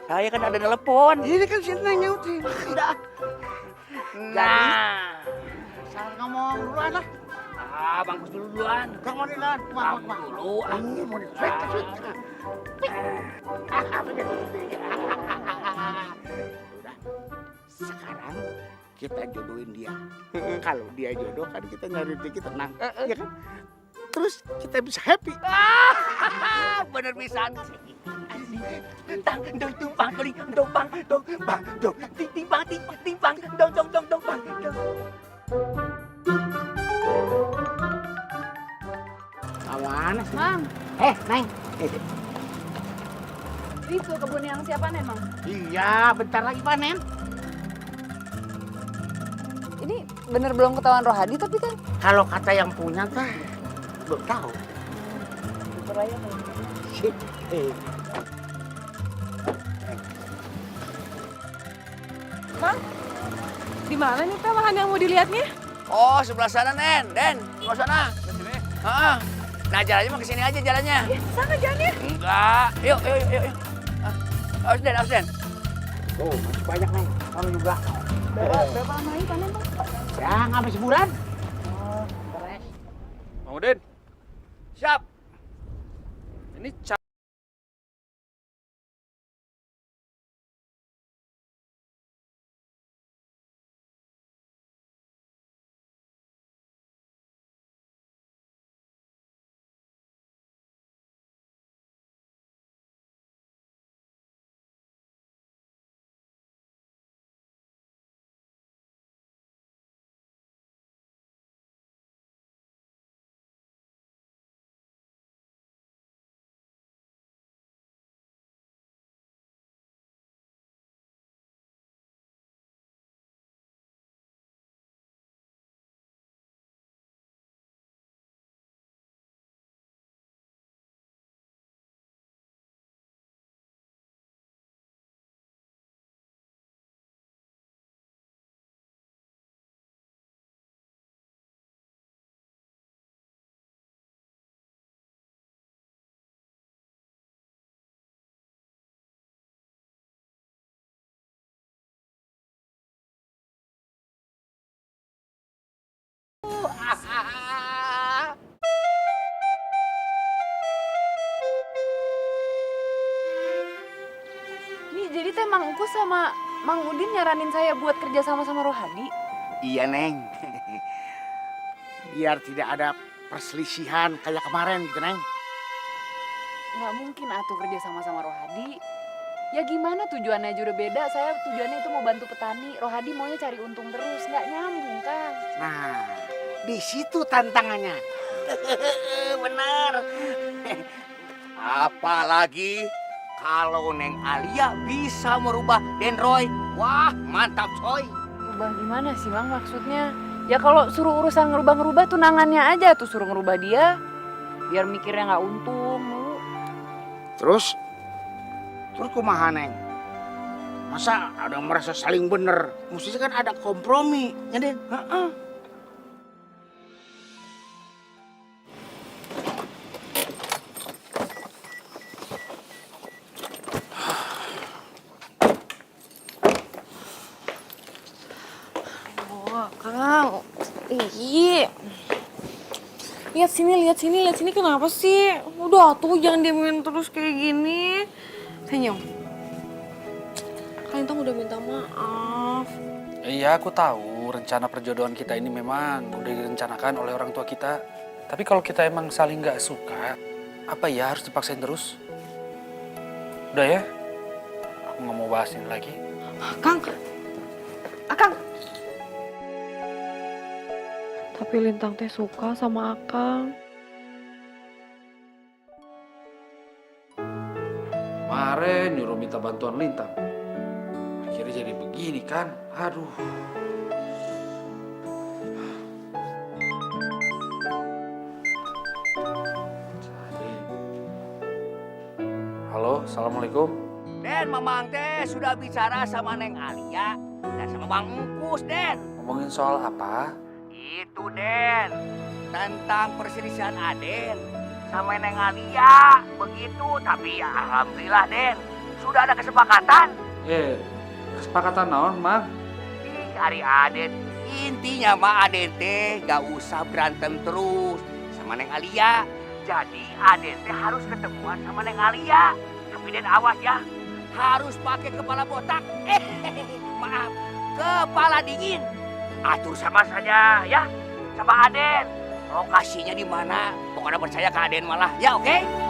Saya kan ada telepon. Ini kan si Neng nyautin. Nah. Salah ngomong duluan lah. Bangkus duluan. Kang mau duluan. Bangkus dulu. Ini mau disuek. Udah. Sekarang kita jodohin dia. Kalau dia jodoh kan kita nyari rezeki tenang. Ya kan? Terus kita bisa happy. Bener pisan. Tang dong tumpang kali dong bang dong timpang dong bang dong. Awana sih. Mang, Neng. itu kebun yang siapa memang? Iya, bentar lagi panen. Ini bener belum ketahuan Rohadi tapi kan Kalau kata yang punya tah belum tahu. itu raya kan. Sip. Mang, di mana nih teh lahan yang mau dilihatnya? Oh, sebelah sana Den. Sebelah sana. Ke sini. Heeh. Nah, jalannya mah ke sini aja jalannya. Sana jalannya. Enggak. Yuk. Awas Den. Oh, masih banyak Neng. Kamu juga. Berapa lama lagi panen Bang? Ya, nggak habis sebulan. Mang Udin, Siap. ini Nih jadi teh Mang Engku sama Mang Udin nyaranin saya buat kerja sama Rohadi. Iya, Neng. Biar tidak ada perselisihan kayak kemarin gitu, Neng. Nggak mungkin atuh kerja sama Rohadi. Ya gimana tujuannya aja udah beda. Saya tujuannya itu mau bantu petani. Rohadi maunya cari untung terus. Nggak nyambung, Kang. Nah, di situ tantangannya. Benar. Apalagi kalau Neng Alia bisa merubah Den Roy. Wah, mantap coy. Rubah gimana sih, Mang, maksudnya? Ya kalau suruh urusan ngerubah-ngerubah tunangannya aja tuh, suruh ngerubah dia. Biar mikirnya nggak untung. Terus kumaha, Neng? Masa ada yang merasa saling bener? Mestinya kan ada kompromi, ya Den? Heeh. Kang, ih, lihat sini kenapa sih? Udah tuh jangan diemin terus kayak gini. Senyum. Kalian tuh udah minta maaf. Iya, aku tahu rencana perjodohan kita ini memang udah direncanakan oleh orang tua kita. Tapi kalau kita emang saling nggak suka, apa ya harus dipaksain terus? Udah ya, aku nggak mau bahas ini lagi. Kang, Akang. Tapi Lintang teh suka sama Akang. Kemarin nyuruh minta bantuan Lintang. Akhirnya jadi begini kan? Aduh. Halo, Assalamualaikum. Den, Mamang teh sudah bicara sama Neng Alia dan sama Bang Engkus, Den. Ngomongin soal apa? Itu, Den. Tentang perselisihan Aden sama Neng Alia. Begitu, tapi ya alhamdulillah, Den. Sudah ada kesepakatan. Kesepakatan naon, Mang? Ih, hari Aden. Intinya mah Aden teh gak usah berantem terus sama Neng Alia. Jadi Aden teh harus ketemuan sama Neng Alia. Tapi Den awas ya, harus pakai kepala botak. Maaf, kepala dingin. Atur sama saja ya, sama Aden. Lokasinya di mana? Pokoknya percaya ke Aden malah. Ya oke?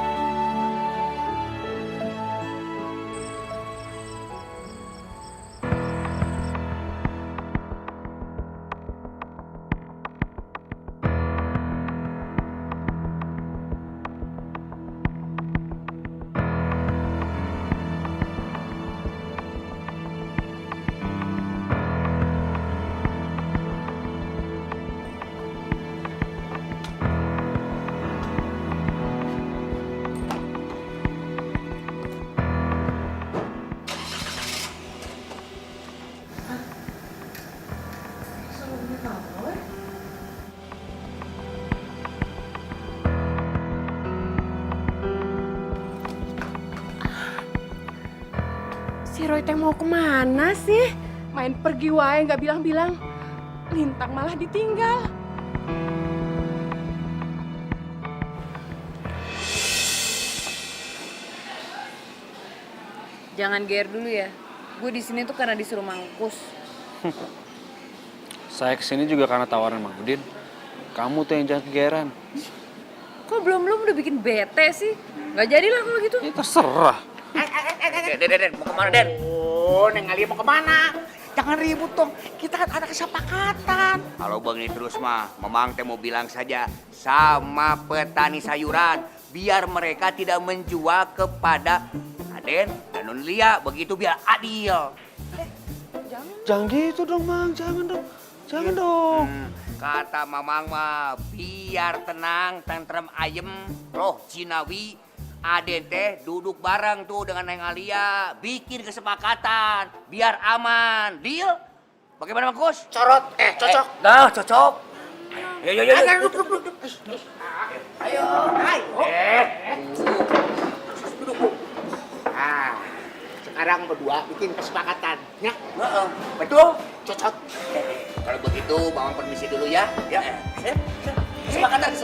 Si Roy teh mau kemana sih? Main pergi wae nggak bilang-bilang. Lintang malah ditinggal. Jangan geer dulu ya. Gue di sini tuh karena disuruh Mangkus. Saya kesini juga karena tawaran Mang Udin. Kamu tuh yang jangan kegeeran. Kok belum udah bikin bete sih? Gak jadilah kalau gitu. Ya terserah. Den, mau kemana, Den? Oh, Neng Alia mau kemana? Jangan ribut dong, kita kan ada kesepakatan. Kalau begini terus mah, Mamang teh mau bilang saja sama petani sayuran. Biar mereka tidak menjual kepada Aden dan Non Lia. Begitu biar adil. Jangan gitu dong, Mang. Jangan dong. Jangan dong. Kata Mamang mah, biar tenang, tentrem ayem, roh jinawi. Aden teh duduk bareng tuh dengan Neng Alia, bikin kesepakatan, biar aman, deal? Bagaimana Mangkus? Corot, cocok. Dah, cocok. Yo. Duduk. Ayo, ayo. Duduk. Nah, sekarang berdua bikin kesepakatan, ya? Betul? Cocok. Kalau begitu, Mamang permisi dulu ya. Ya. Kesepakatan.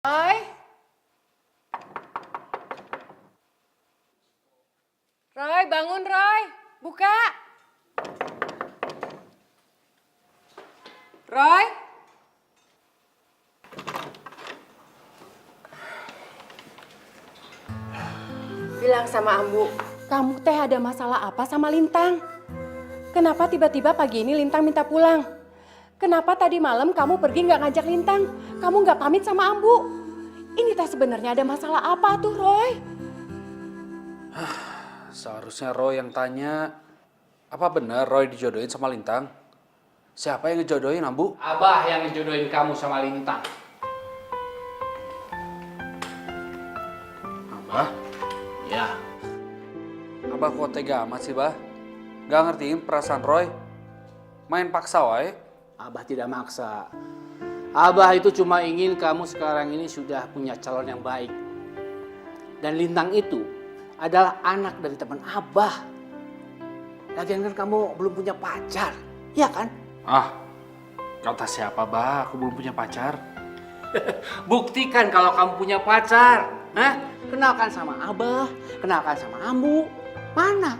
Roy? Roy, bangun Roy. Buka. Roy? Bilang sama Ambu, kamu teh ada masalah apa sama Lintang? Kenapa tiba-tiba pagi ini Lintang minta pulang? Kenapa tadi malam kamu pergi nggak ngajak Lintang? Kamu nggak pamit sama Ambu? Ini teh sebenarnya ada masalah apa tuh, Roy? Seharusnya Roy yang tanya. Apa benar Roy dijodohin sama Lintang? Siapa yang ngejodohin, Ambu? Abah yang ngejodohin kamu sama Lintang. Abah? Ya. Abah kok tega amat sih, Bah? Gak ngertiin perasaan Roy? Main paksa wae? Abah tidak maksa. Abah itu cuma ingin kamu sekarang ini sudah punya calon yang baik. Dan Lintang itu adalah anak dari teman Abah. Lagian kan kamu belum punya pacar, ya kan? Ah, kata siapa, Bah? Aku belum punya pacar. Buktikan kalau kamu punya pacar. Hah? Kenalkan sama Abah, kenalkan sama Ambu. Mana?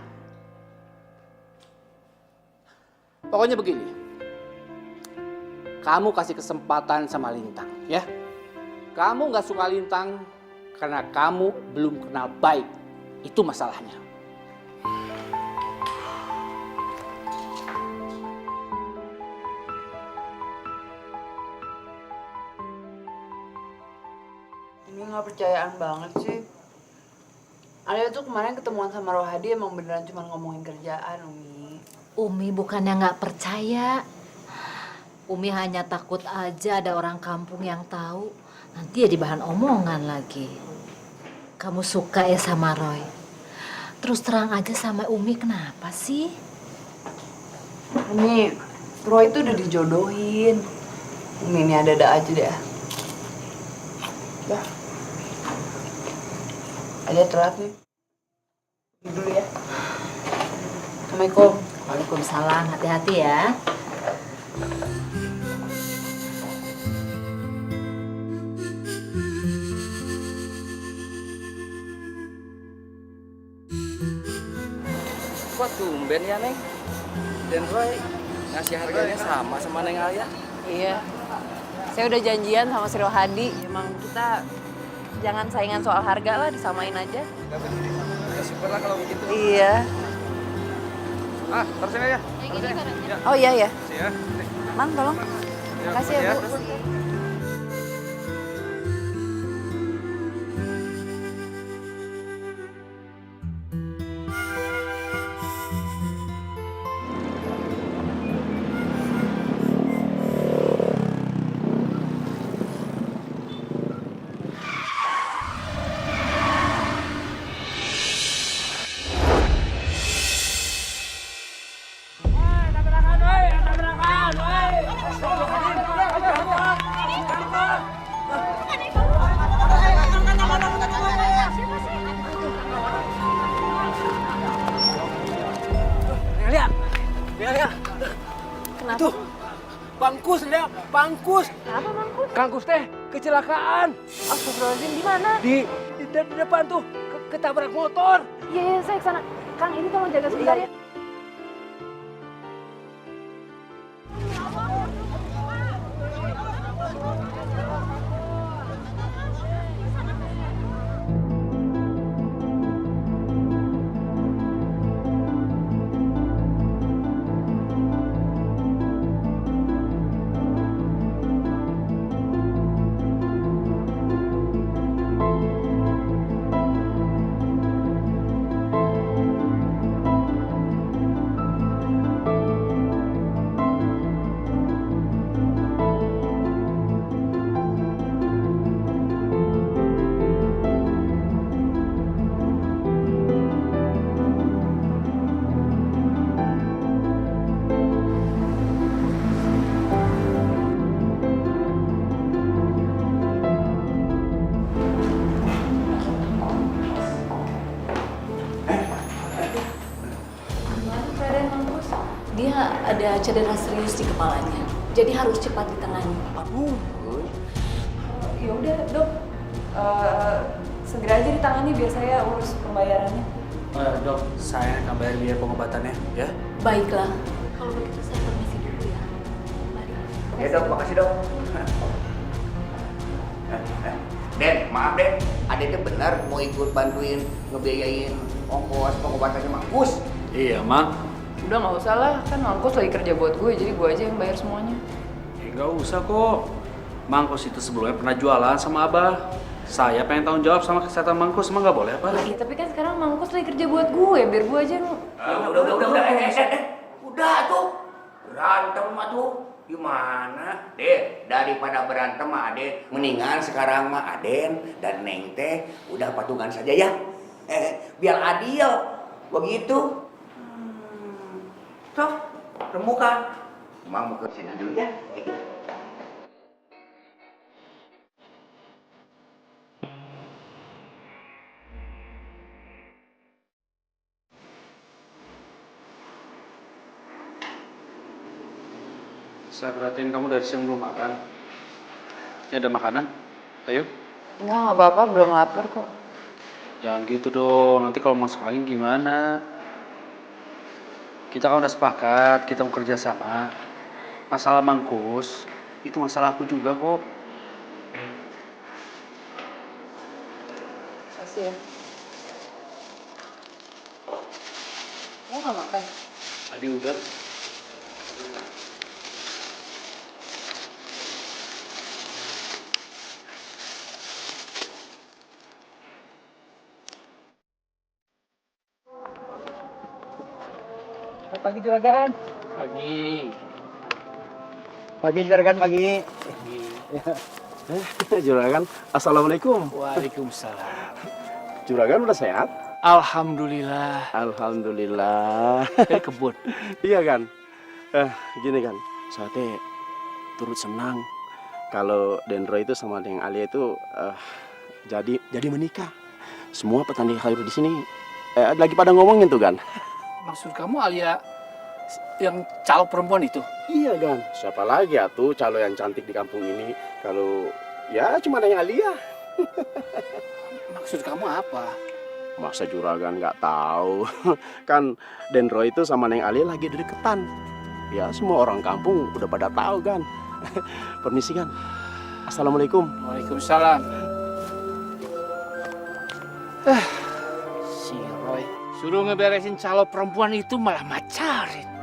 Pokoknya begini. Kamu kasih kesempatan sama Lintang, ya. Kamu gak suka Lintang karena kamu belum kenal baik. Itu masalahnya. Ini nggak percayaan banget sih. Alia tuh kemarin ketemuan sama Rohadi emang beneran cuma ngomongin kerjaan, Umi. Umi bukannya nggak percaya. Umi hanya takut aja ada orang kampung yang tahu. Nanti jadi bahan omongan lagi. Kamu suka ya sama Roy? Terus terang aja sama Umi, kenapa sih? Umi, Roy itu udah dijodohin. Umi ini ada-ada aja deh. Dah. Alia telat nih. Pergi dulu ya. Assalamualaikum. Waalaikumsalam, hati-hati ya. Kok tumben ya, Neng? Dan Roy ngasih harganya sama Neng Alia. Iya. Saya udah janjian sama si Rohadi. Emang kita jangan saingan soal harga lah, disamain aja. Ya syukurlah kalau begitu. Iya. Ah, terus ya. Oh iya ya. Ya. Man, tolong. Makasih ya, Bu. Kenapa? Tuh, Bangkus, lihat, Bangkus. Kenapa, Bangkus? Kangkus teh kecelakaan. Astagfirullahaladzim, di mana? Di depan tuh ketabrak motor. Iya, saya kesana. Kang, ini tolong jaga sebentar ya. Dia ada cedera serius di kepalanya, jadi harus cepat ditangani. Aduh. Ya udah dok, segera aja ditangani biar saya urus pembayarannya. Dok, saya akan bayar biaya pengobatannya, ya. Baiklah, kalau begitu saya permisi dulu ya. Mari. Ya dok, makasih dok. Den, maaf Den, Ade itu benar mau ikut bantuin ngebiayain ongkos pengobatannya Mangkus. Iya, Mang. Udah nggak usah lah, kan Mangkus lagi kerja buat gue, jadi gue aja yang bayar semuanya. Nggak usah kok. Mangkus itu sebelumnya pernah jualan sama Abah. Saya pengen tanggung jawab sama kesehatan Mangkus, emang nggak boleh apa? Iya, tapi kan sekarang Mangkus lagi kerja buat gue, biar gue aja Udah tuh, berantem tuh. Gimana? Deh, daripada berantem mah Aden, mendingan sekarang mah Aden dan Neng teh udah patungan saja ya. Biar adil, begitu. Sok, remukan. Mang mau ke sini dulu ya. Saya perhatiin kamu dari siang belum makan. Ini ada makanan. Ayo. nggak apa-apa, belum lapar kok. Jangan gitu dong. Nanti kalau masuk angin gimana? Kita kan udah sepakat, kita mau kerja sama. Masalah Mangkus, itu masalah aku juga kok. Kasih ya. Lo nggak makan? Tadi udah. Pagi juragan. Pagi. Pagi juragan, pagi. Juragan, assalamualaikum. Waalaikumsalam. Juragan udah sehat? Alhamdulillah. Alhamdulillah. Dari kebun. Iya kan? Gini kan, saya teh turut senang kalau Dendro itu sama Deng Alia itu jadi menikah. Semua petani sayur di sini lagi pada ngomongin tuh kan. Maksud kamu Alia yang calon perempuan itu? Iya kan, siapa lagi atuh calo yang cantik di kampung ini kalau ya cuma Deng Alia. Maksud kamu apa? Masa juragan nggak tahu? Kan Dendro itu sama Neng Alia lagi deketan. Ya semua orang kampung udah pada tahu kan. Permisi kan. Assalamualaikum. Waalaikumsalam. Si Roy suruh ngeberesin calon perempuan itu malah macarin.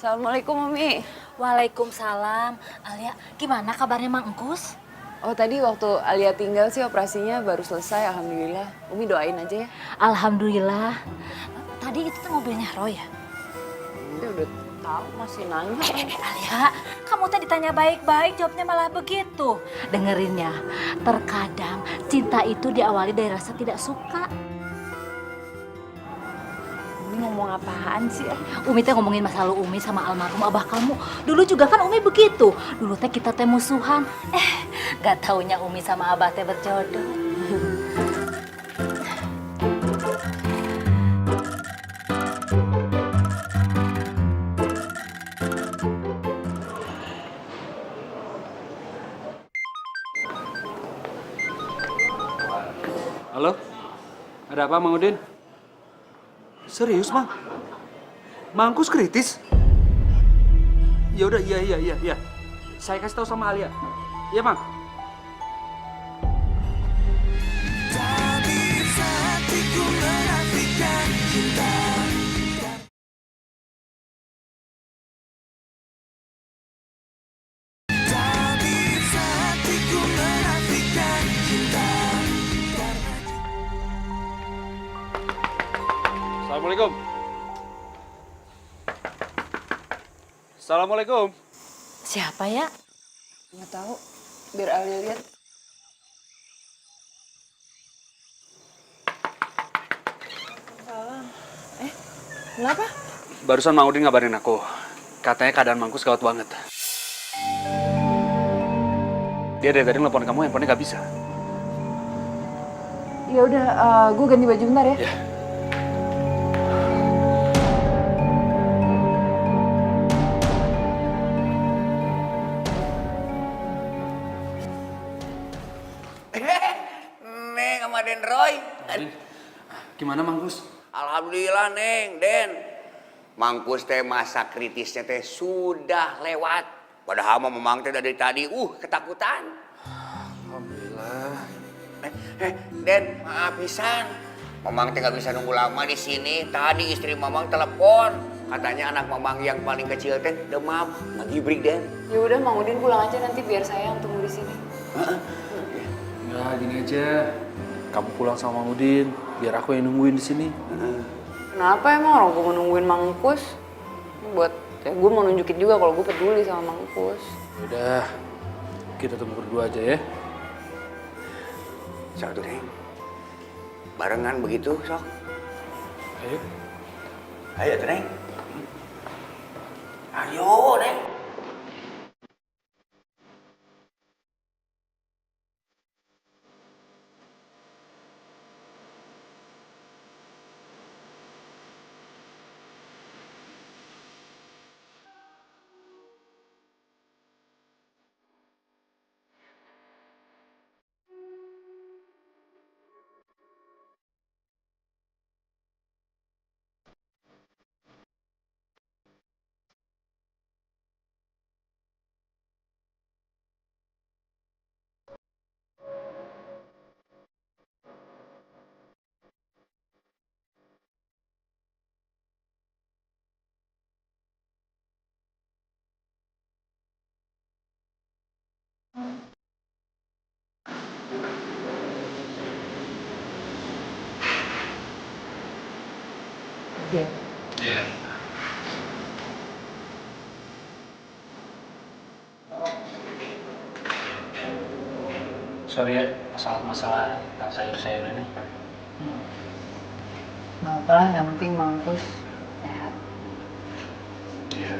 Assalamualaikum Umi. Waalaikumsalam. Alia, gimana kabarnya Mang Engkus? Oh tadi waktu Alia tinggal sih operasinya baru selesai, alhamdulillah. Umi doain aja ya. Alhamdulillah. Tadi itu tuh mobilnya Roy ya? Dia udah tahu masih nanya. Alia, kamu tadi ditanya baik-baik, jawabnya malah begitu. Dengerin ya, terkadang cinta itu diawali dari rasa tidak suka. Umi ngomong apaan sih? Umi teh ngomongin masa lalu Umi sama almarhum abah kamu. Dulu juga kan Umi begitu. Dulu teh kita teh musuhan. Gak taunya Umi sama abah teh berjodoh. Halo? Ada apa, Mang Udin? Serius, Mang? Mangkus kritis? Ya udah, iya. Saya kasih tahu sama Alia. Iya, Mang. Assalamualaikum. Assalamualaikum. Siapa ya? Nggak tahu. Biar Alia lihat. Salam. Kenapa? Barusan Mang Udin ngabarin aku. Katanya keadaan Mangkus gawat banget. Dia dari tadi nelfon kamu, handphonenya nggak bisa. Ya udah, gue ganti baju bentar ya. Ya. Neng sama Den Roy. Gimana, Mangkus? Alhamdulillah, Neng, Den. Mangkus teh masa kritisnya teh sudah lewat. Padahal memang teh dari tadi, ketakutan. Alhamdulillah. Den, maaf pisan. Mamang teh nggak bisa nunggu lama di sini. Tadi istri Mamang telepon. Katanya anak Mamang yang paling kecil teh demam, lagi break, Den. Ya udah, Mang Udin pulang aja nanti biar saya yang tunggu di sini. Nah, gini aja. Kamu pulang sama Mang Udin, biar aku yang nungguin di sini. Kenapa emang orang gue mau nungguin Mangkus? Buat ya gue mau nunjukin juga kalau gue peduli sama Mangkus. Udah, kita tunggu berdua aja ya. Sok tuh, Neng. Barengan begitu, sok. Ayo. Ayo tuh, Neng. Ayo, Neng. Sorry ya, masalah sayur-sayur ini. Nggak apa lah, yang penting Mangkus sehat. Iya.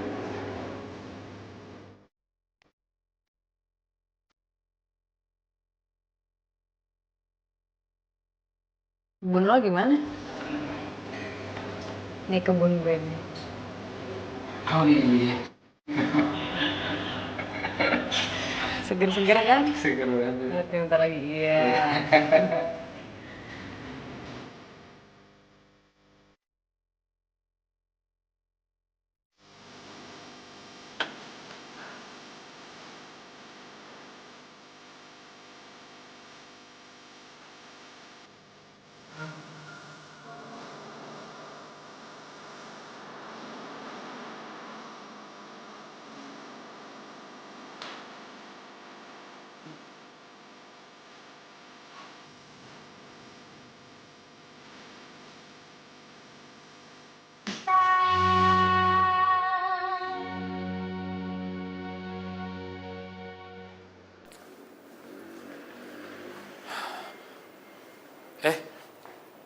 Kebun lo gimana? Nih kebun gue nih. Oh iya. Seger-seger kan? Seger banget. Lihat nih bentar lagi, iya.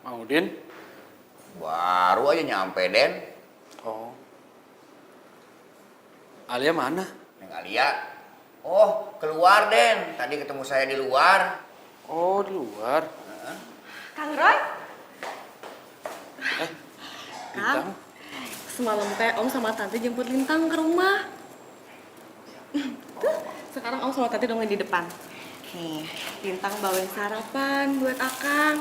Mang Udin? Baru aja nyampe, Den. Oh. Alia mana? Neng Alia. Oh, keluar, Den. Tadi ketemu saya di luar. Oh, di luar. Kang Roy, Bintang. semalam teh Om sama Tante jemput Lintang ke rumah. Tuh, sekarang Om sama Tante udah di depan. Nih, Lintang bawain sarapan buat Akang.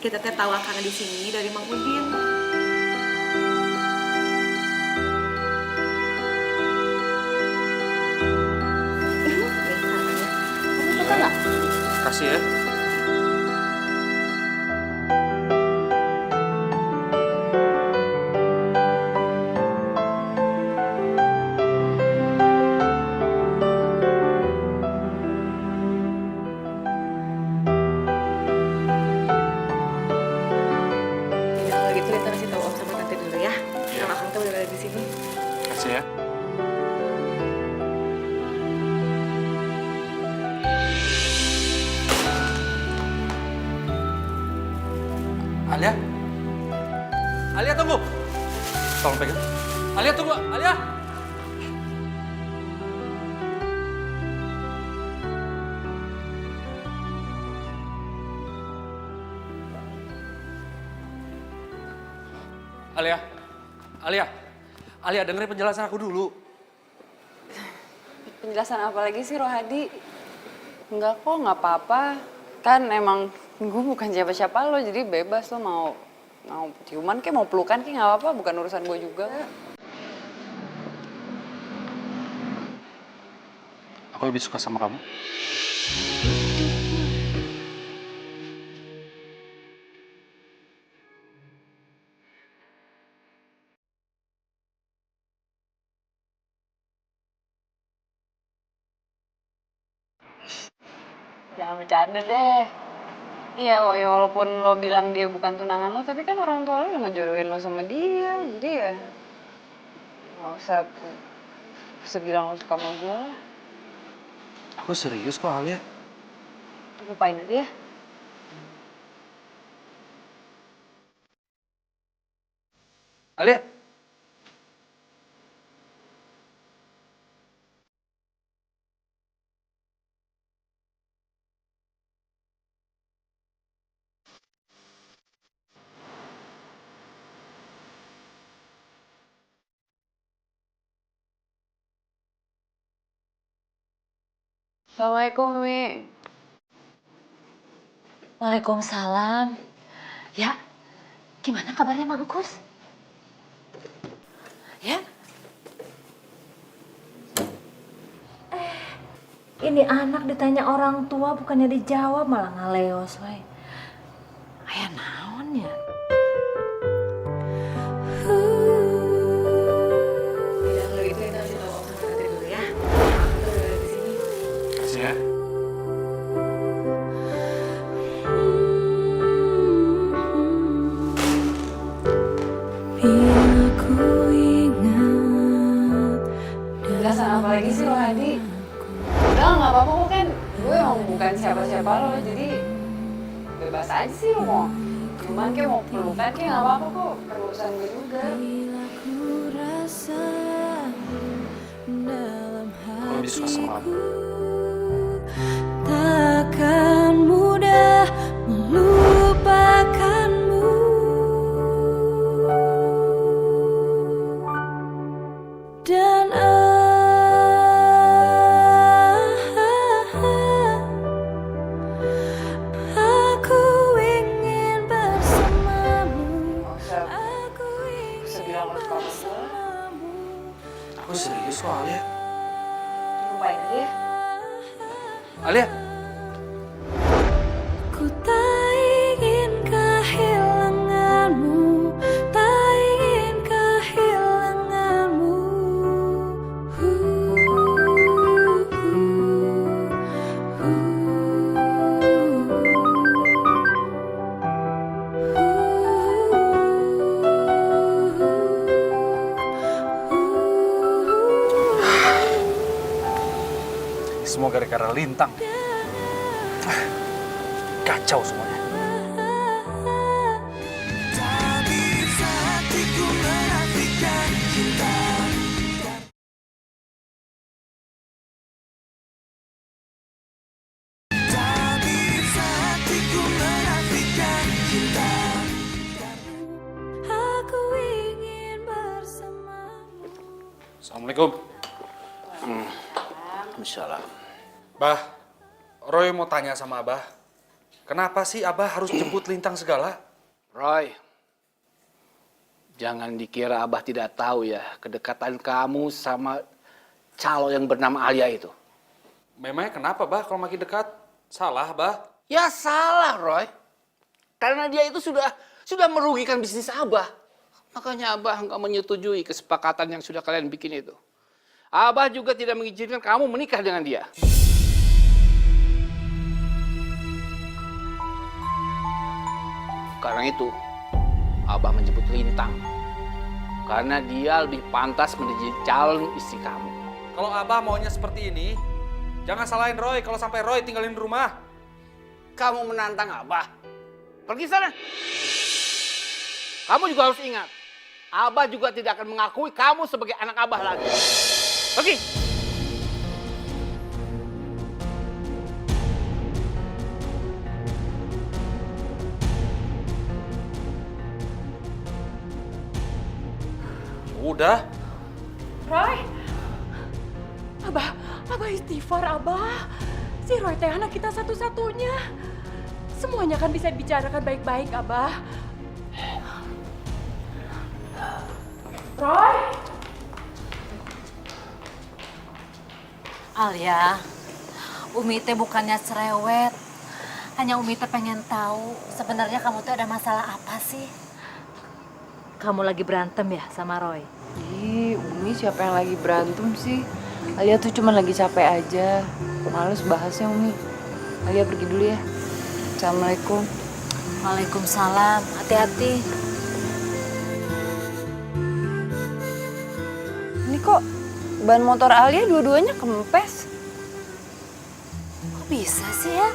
Kita teh tahu Akang di sini dari Mang Udin. Kamu suka nggak? Kasih ya. Ya, kalau gitu Lintang kasih tahu Om sama Tante dulu ya. Kalau Akang tuh udah ada di sini. Kasih ya. Alia? Alia tunggu! Tolong pegang. Alia tunggu! Alia! Alia! Alia! Alia dengerin penjelasan aku dulu. Penjelasan apa lagi sih Rohadi? Enggak kok, nggak apa-apa. Kan emang gue bukan siapa-siapa lo, jadi bebas lo mau ciuman kayak mau pelukan kayak nggak apa-apa, bukan urusan gue juga. Aku lebih suka sama kamu. Jangan bercanda deh. Iya, ya walaupun lo bilang dia bukan tunangan lo, tapi kan orang tua lo udah ngejodohin lo sama dia, jadi ya nggak usah bilang lo suka sama gue lah. Aku serius kok Alia. Lupain aja ya. Alia! Assalamualaikum, Mi. Waalaikumsalam. Ya, gimana kabarnya Mang Ukus? Ya? Ini anak ditanya orang tua bukannya dijawab malah ngaleos we. Aya naon ya? Ya, kalau gitu Lintang kasih tahu Om sama Tante dulu ya. Akang tuh udah ada di sini. Kasih ya. Penjelasan apa lagi sih Rohadi? Udah nggak apa-apa kok, kan gue emang bukan siapa-siapa lo, jadi bebas aja sih lo mau cuman kayak mau pelukan kayak nggak apa-apa kok, urusan gue juga. Aku lebih suka sama kamu. Takkan mudah melupakanmu. Dan aku ingin bersamamu. Aku ingin bersamamu. Aku serius kok Alia. Lupain aja ya. Alia! Ku tak ingin kehilanganmu, tak ingin kehilanganmu. Semua gara-gara Lintang. Kacau semuanya. Aku ingin bersamamu. Assalamualaikum. Insyaallah. Bah, Roy mau tanya sama Abah. Kenapa sih Abah harus jemput Lintang segala? Roy, jangan dikira Abah tidak tahu ya kedekatan kamu sama calo yang bernama Alia itu. Memangnya kenapa, Bah, kalau makin dekat? Salah, Bah. Ya salah, Roy. Karena dia itu sudah merugikan bisnis Abah. Makanya Abah nggak menyetujui kesepakatan yang sudah kalian bikin itu. Abah juga tidak mengizinkan kamu menikah dengan dia. Karena itu, Abah menjemput Lintang. Karena dia lebih pantas menjadi calon istri kamu. Kalau Abah maunya seperti ini, jangan salahin Roy kalau sampai Roy tinggalin rumah. Kamu menantang Abah. Pergi sana. Kamu juga harus ingat, Abah juga tidak akan mengakui kamu sebagai anak Abah lagi. Pergi. Udah. Roy, Abah istighfar, Abah. Si Roy teh anak kita satu-satunya. Semuanya kan bisa dibicarakan baik-baik, Abah. Roy? Alia, Umi teh bukannya cerewet. Hanya Umi teh pengen tahu sebenarnya kamu tuh ada masalah apa sih? Kamu lagi berantem ya sama Roy? Ih, Umi siapa yang lagi berantem sih? Alia tuh cuma lagi capek aja. Males bahasnya, Umi. Alia pergi dulu ya. Assalamualaikum. Waalaikumsalam, hati-hati. Ini kok ban motor Alia dua-duanya kempes? Kok bisa sih ya?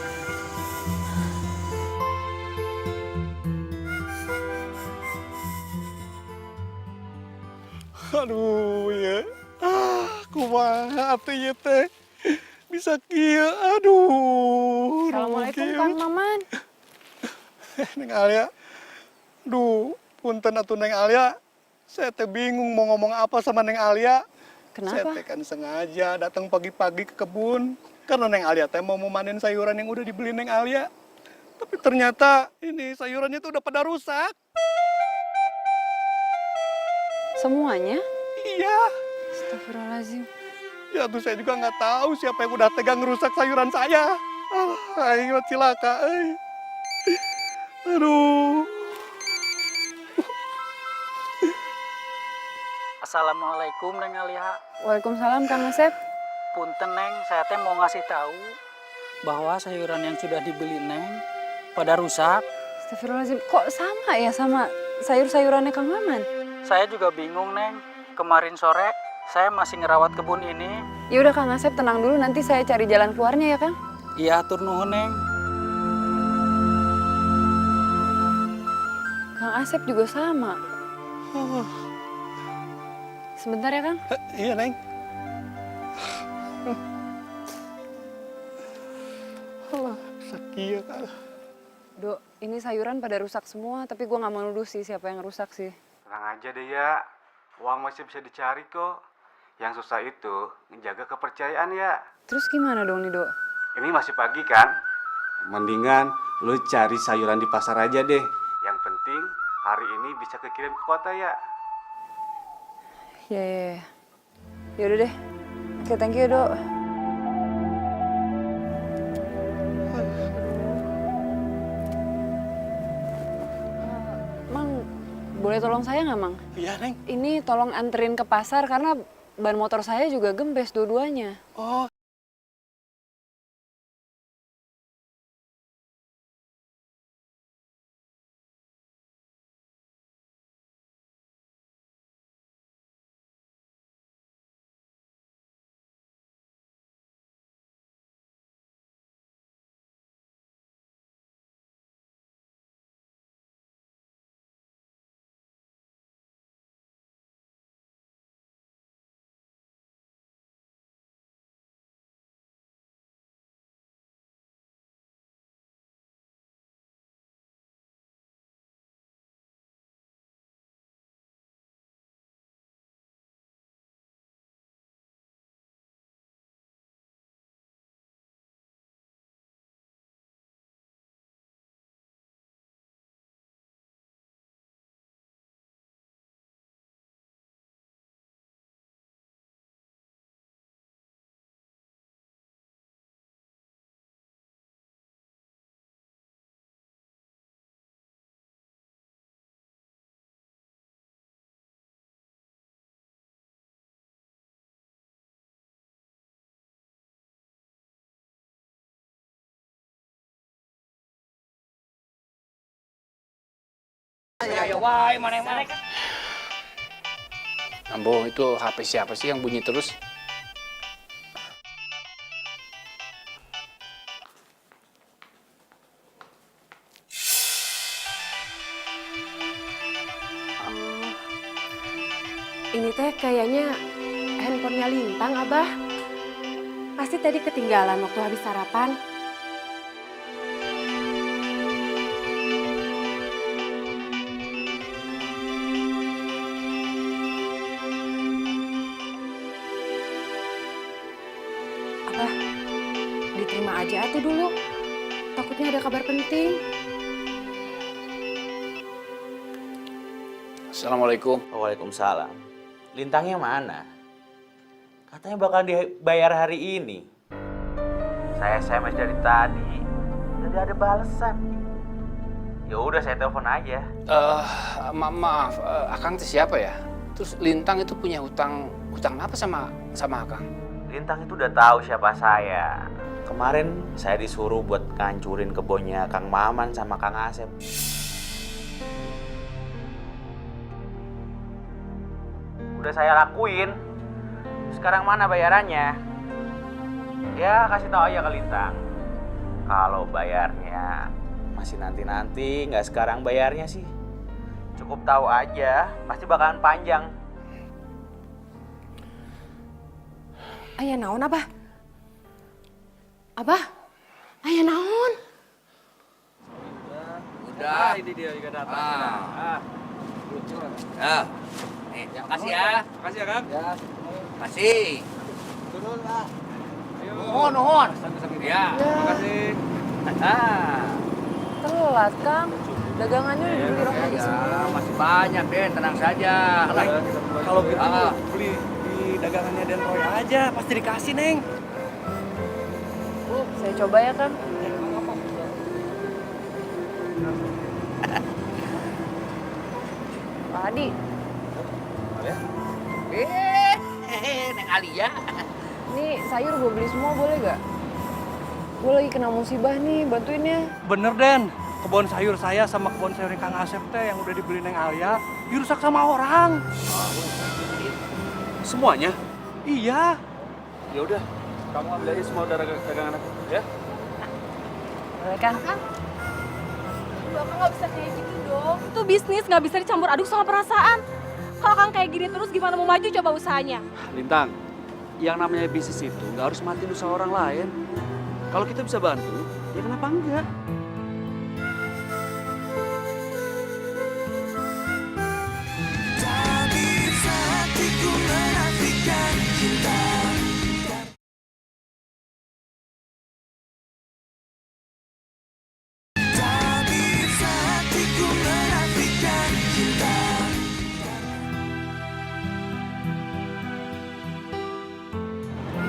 Aduh ya, kumaha atuh ieu teh. Bisa kieu, aduh. Assalamualaikum Kang Maman. Neng Alia, duh, punten atuh Neng Alia. Saya teh bingung mau ngomong apa sama Neng Alia. Saya Kenapa? teh kan sengaja datang pagi-pagi ke kebun. Karena Neng Alia teh mau memanen sayuran yang udah dibeli Neng Alia. Tapi ternyata ini sayurannya tuh udah pada rusak. Semuanya? Iya. Astagfirullahaladzim. Ya tuh saya juga nggak tahu siapa yang udah tegang ngerusak sayuran saya. Ayo cilaka, Aduh. Assalamualaikum Neng Alia. Waalaikumsalam Kang Asep. Punten Neng, saya teh mau ngasih tahu bahwa sayuran yang sudah dibeli Neng pada rusak. Astagfirullahaladzim. Kok sama ya sama sayur-sayurannya Kang Maman? Saya juga bingung Neng. Kemarin sore saya masih ngerawat kebun ini. Ya udah Kang Asep tenang dulu, nanti saya cari jalan keluarnya ya Kang. Iya, atur nuhun Neng. Kang Asep juga sama. Sebentar ya Kang. Iya Neng. Alah, sakit kan. Dok, ini sayuran pada rusak semua, tapi gue nggak mau nuduh sih siapa yang rusak sih. Tenang aja deh ya, uang masih bisa dicari kok. Yang susah itu menjaga kepercayaan ya. Terus gimana dong nih Dok? Ini masih pagi kan? Mendingan lu cari sayuran di pasar aja deh. Yang penting hari ini bisa kekirim ke kota ya. Ya. Yaudah deh. Oke, thank you Dok. Mang, boleh tolong saya nggak Mang? Iya Neng. Ini tolong anterin ke pasar karena ban motor saya juga gempes dua-duanya. Oh, Ya wae mana Ambo, itu HP siapa sih yang bunyi terus? Ini teh kayaknya handphonenya Lintang, Abah. Pasti tadi ketinggalan waktu habis sarapan. Abah, diterima aja tuh dulu. Takutnya ada kabar penting. Assalamualaikum. Waalaikumsalam. Lintangnya mana? Katanya bakal dibayar hari ini. Saya SMS dari tadi, tidak ada balasan. Ya udah saya telepon aja. Maaf, Akang itu siapa ya? Terus Lintang itu punya hutang apa sama Akang? Lintang itu udah tahu siapa saya. Kemarin saya disuruh buat ngancurin kebunnya Kang Maman sama Kang Asep. Udah saya lakuin. Sekarang mana bayarannya? Ya kasih tahu aja ke Lintang. Kalau bayarnya masih nanti-nanti, nggak sekarang bayarnya sih. Cukup tahu aja, pasti bakalan panjang. Aya naon, Abah? Abah, aya naon? Udah, ini dia juga datang. Makasih ya. Makasih ya, Kang. Ya. Makasih. Turun, Pak. Nuhun. Ya. Makasih. Telat, Kang. Dagangannya udah dibeli Rohadi semua. Ya, masih banyak deh, tenang saja. Kalau gitu beli di dagangannya Den Roy aja, pasti dikasih, Neng. Saya coba ya, Kang. Pak Hadi. Neng Alia. Ini sayur gue beli semua boleh gak? Gue lagi kena musibah nih, bantuin ya. Bener, Den. Kebun sayur saya sama kebun sayur Kang Asep teh yang udah dibeli Neng Alia dirusak sama orang. Semuanya? Iya. Ya udah, kamu ambil aja semua dagangan aku, ya? Boleh, Kang? Bapak nggak bisa kayak gitu dong. Itu bisnis, nggak bisa dicampur aduk sama perasaan. Kalau Kang kayak gini terus gimana mau maju coba usahanya? Lintang, yang namanya bisnis itu nggak harus matiin usaha orang lain. Kalau kita bisa bantu, ya kenapa enggak?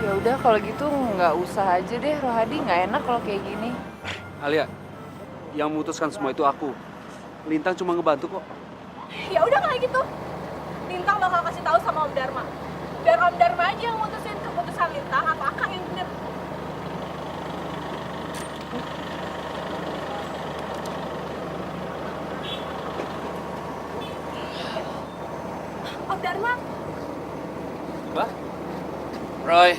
Ya udah kalau gitu nggak usah aja deh Rohadi, nggak enak kalau kayak gini. Alia, yang memutuskan semua itu aku. Lintang cuma ngebantu kok. Ya udah kayak gitu. Lintang bakal kasih tahu sama Om Dharma. Biar Om Dharma aja yang mutusin keputusan Lintang atau Akang yang bener. Om Dharma. Bah? Roy.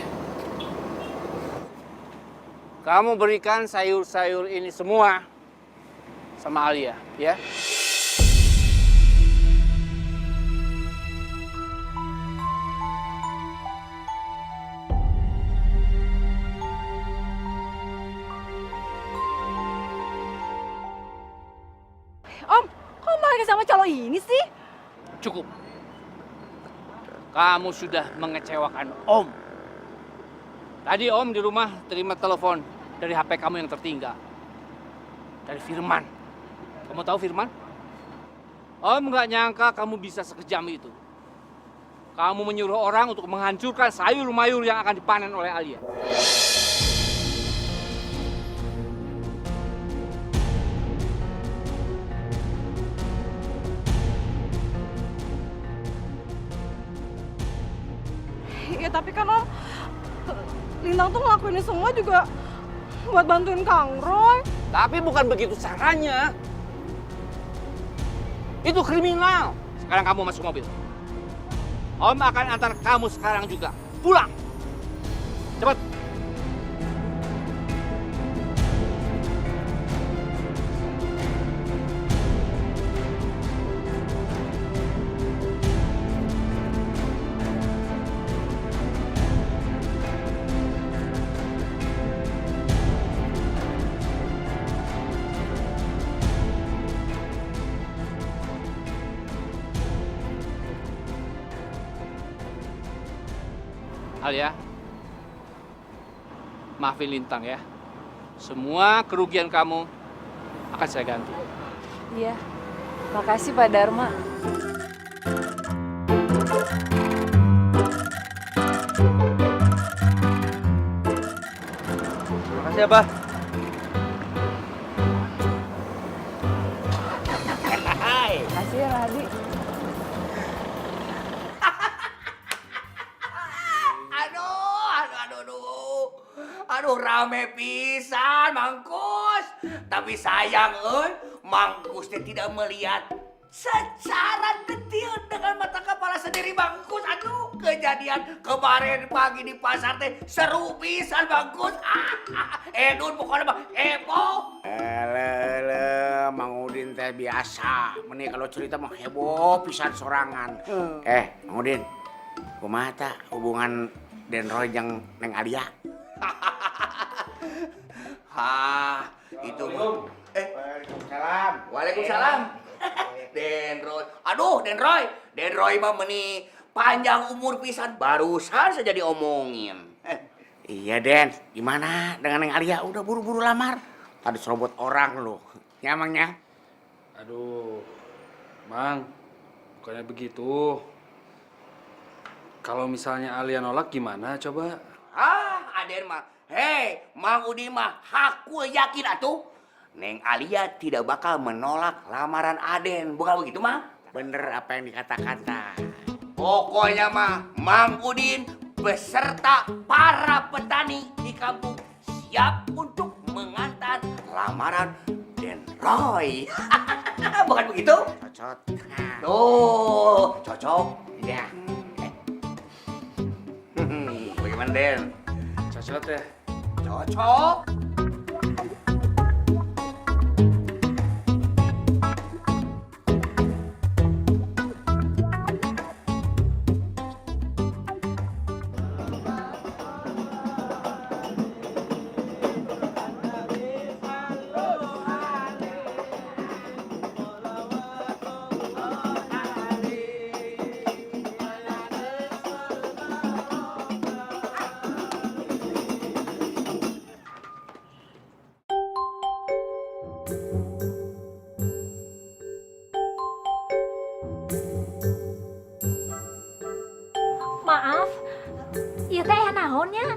Kamu berikan sayur-sayur ini semua sama Alia, ya? Om, kok malah sama calo ini sih? Cukup. Kamu sudah mengecewakan Om. Tadi Om di rumah terima telepon dari HP kamu yang tertinggal. Dari Firman. Kamu tahu Firman? Om nggak nyangka kamu bisa sekejam itu. Kamu menyuruh orang untuk menghancurkan sayur-mayur yang akan dipanen oleh Alia. Ya tapi kan Om, Lintang tuh ngelakuin ini semua juga buat bantuin Kang Roy. Tapi bukan begitu caranya. Itu kriminal. Sekarang kamu masuk mobil. Om akan antar kamu sekarang juga. Pulang. Cepat. Alia, maafin Lintang ya. Semua kerugian kamu akan saya ganti. Iya, makasih Pak Dharma. Makasih Abah. Makasih ya Rahadi. Aduh, rame pisan, Mangkus. Tapi sayang, Mangkus tidak melihat secara detail dengan mata kepala sendiri, Mangkus. Aduh, kejadian kemarin pagi di pasar teh seru pisan, Mangkus. Edun pokoknya mah heboh. Mang Udin teh biasa. Meni kalau cerita mah heboh pisan sorangan. Mang Udin, kumaha tah hubungan Den Roy jeung Neng Alia? Itu Waalaikumsalam. Waalaikumsalam. Den Roy. Aduh, Den Roy. Den Roy mah meni panjang umur pisan. Barusan saja diomongin. Iya, Den. Gimana dengan Neng Alia? Udah buru-buru lamar. Tadi serobot orang lu. Ya, Mangnya? Aduh, Mang, bukannya begitu. Kalau misalnya Alia nolak gimana coba? Aden mah. Hei, Mang Udin mah aku yakin atuh. Neng Alia tidak bakal menolak lamaran Aden. Bukan begitu, Mang? Bener apa yang dikatakan ta. Pokoknya mah Mang Udin beserta para petani di kampung siap untuk mengantar lamaran Den Roy. Bukan begitu? Cocok. Tuh, cocok. Ya. Bagaimana, Den? Cocok ya? Cocok. Maaf, ieu teh naonnya?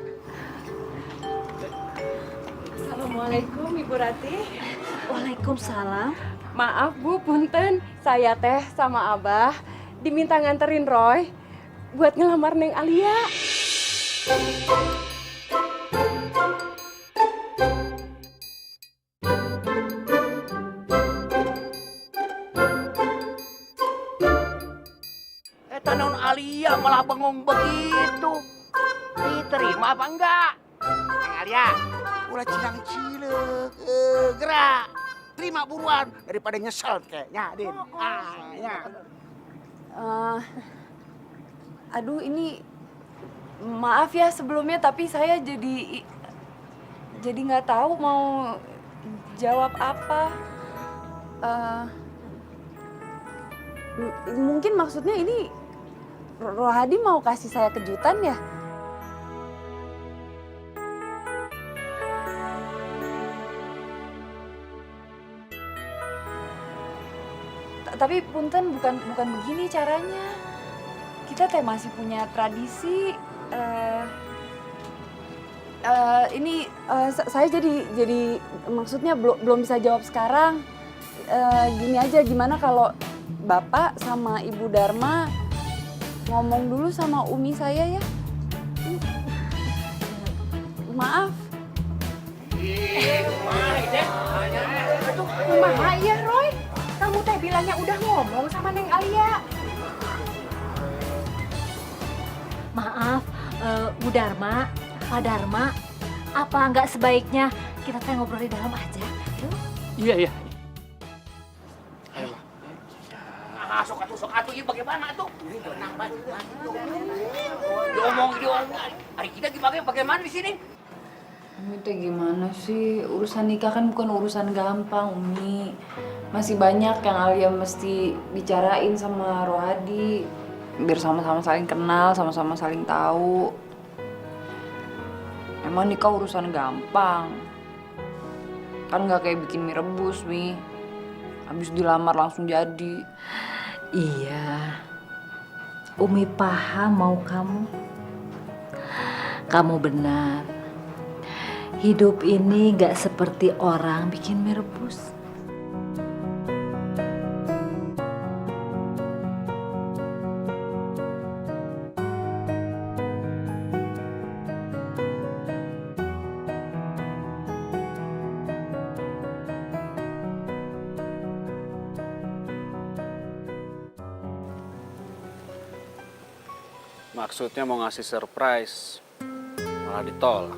Assalamualaikum Ibu Ratih. Waalaikumsalam. Maaf Bu, punten. Saya teh sama Abah diminta nganterin Roy buat ngelamar Neng Alia. Naon Alia malah bengong begitu. Diterima apa enggak? Neng Alia, ulah cilang-cileuk. Gerak. Terima buruan daripada nyesel kayaknya, Din. Ya. Aduh, ini maaf ya sebelumnya, tapi saya jadi nggak tahu mau jawab apa. Mungkin maksudnya ini Rohadi mau kasih saya kejutan ya? Tapi punten bukan begini caranya. Kita teh masih punya tradisi. Saya jadi maksudnya belum bisa jawab sekarang. Gini aja, gimana kalau Bapak sama Ibu Dharma ngomong dulu sama Umi saya ya? Maaf. Kumaha ya Roy? Kamu teh bilangnya udah ngomong ngomong sama Neng Alia. Maaf, Bu Dharma, Pak Dharma, apa nggak sebaiknya kita teh ngobrol di dalam aja? Yuk. Iya, iya. Sok atuh, ieu bagaimana tuh? Tenang, Bang. Diomong. Hari kita bagaimana di sini? Umi teh gimana sih? Urusan nikah kan bukan urusan gampang, Umi. Masih banyak yang Alia mesti bicarain sama Rohadi. Biar sama-sama saling kenal, sama-sama saling tahu. Emang nikah urusan gampang. Kan nggak kayak bikin mie rebus, Mi. Habis dilamar langsung jadi. Iya, Umi paham mau kamu. Kamu benar. Hidup ini gak seperti orang bikin mie rebus. Maksudnya mau ngasih surprise, malah ditolak.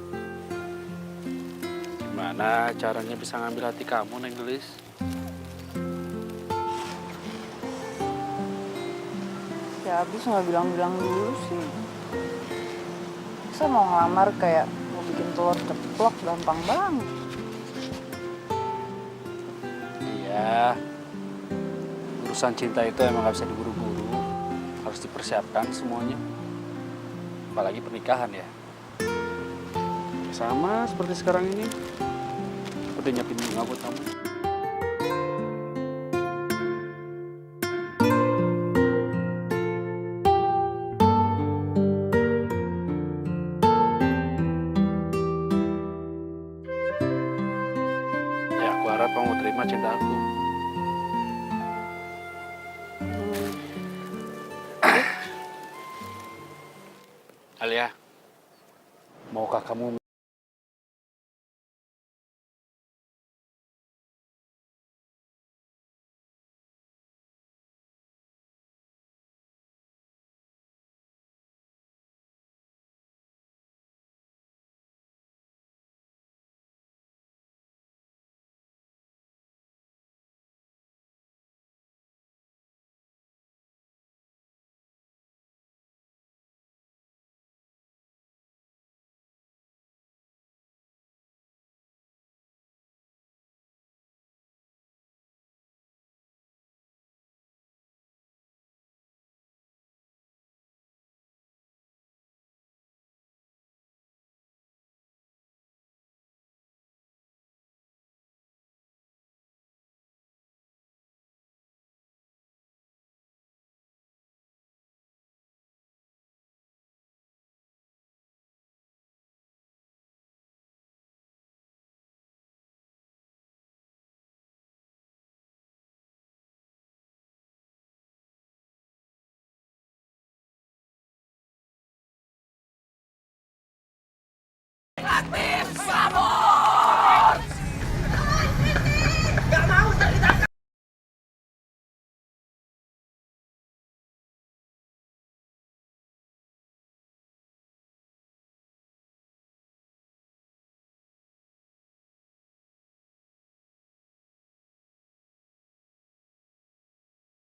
Gimana caranya bisa ngambil hati kamu, Neng Gelis? Ya habis nggak bilang-bilang dulu sih. Saya mau ngelamar kayak mau bikin telur ceplok gampang banget. Iya, urusan cinta itu emang gak bisa diburu-buru. Harus dipersiapkan semuanya. Apalagi pernikahan ya. Sama seperti sekarang ini. Udah nyiapin bunga buat kamu. Ya, aku harap kamu terima cinta aku. Alia, maukah kamu Lakbir!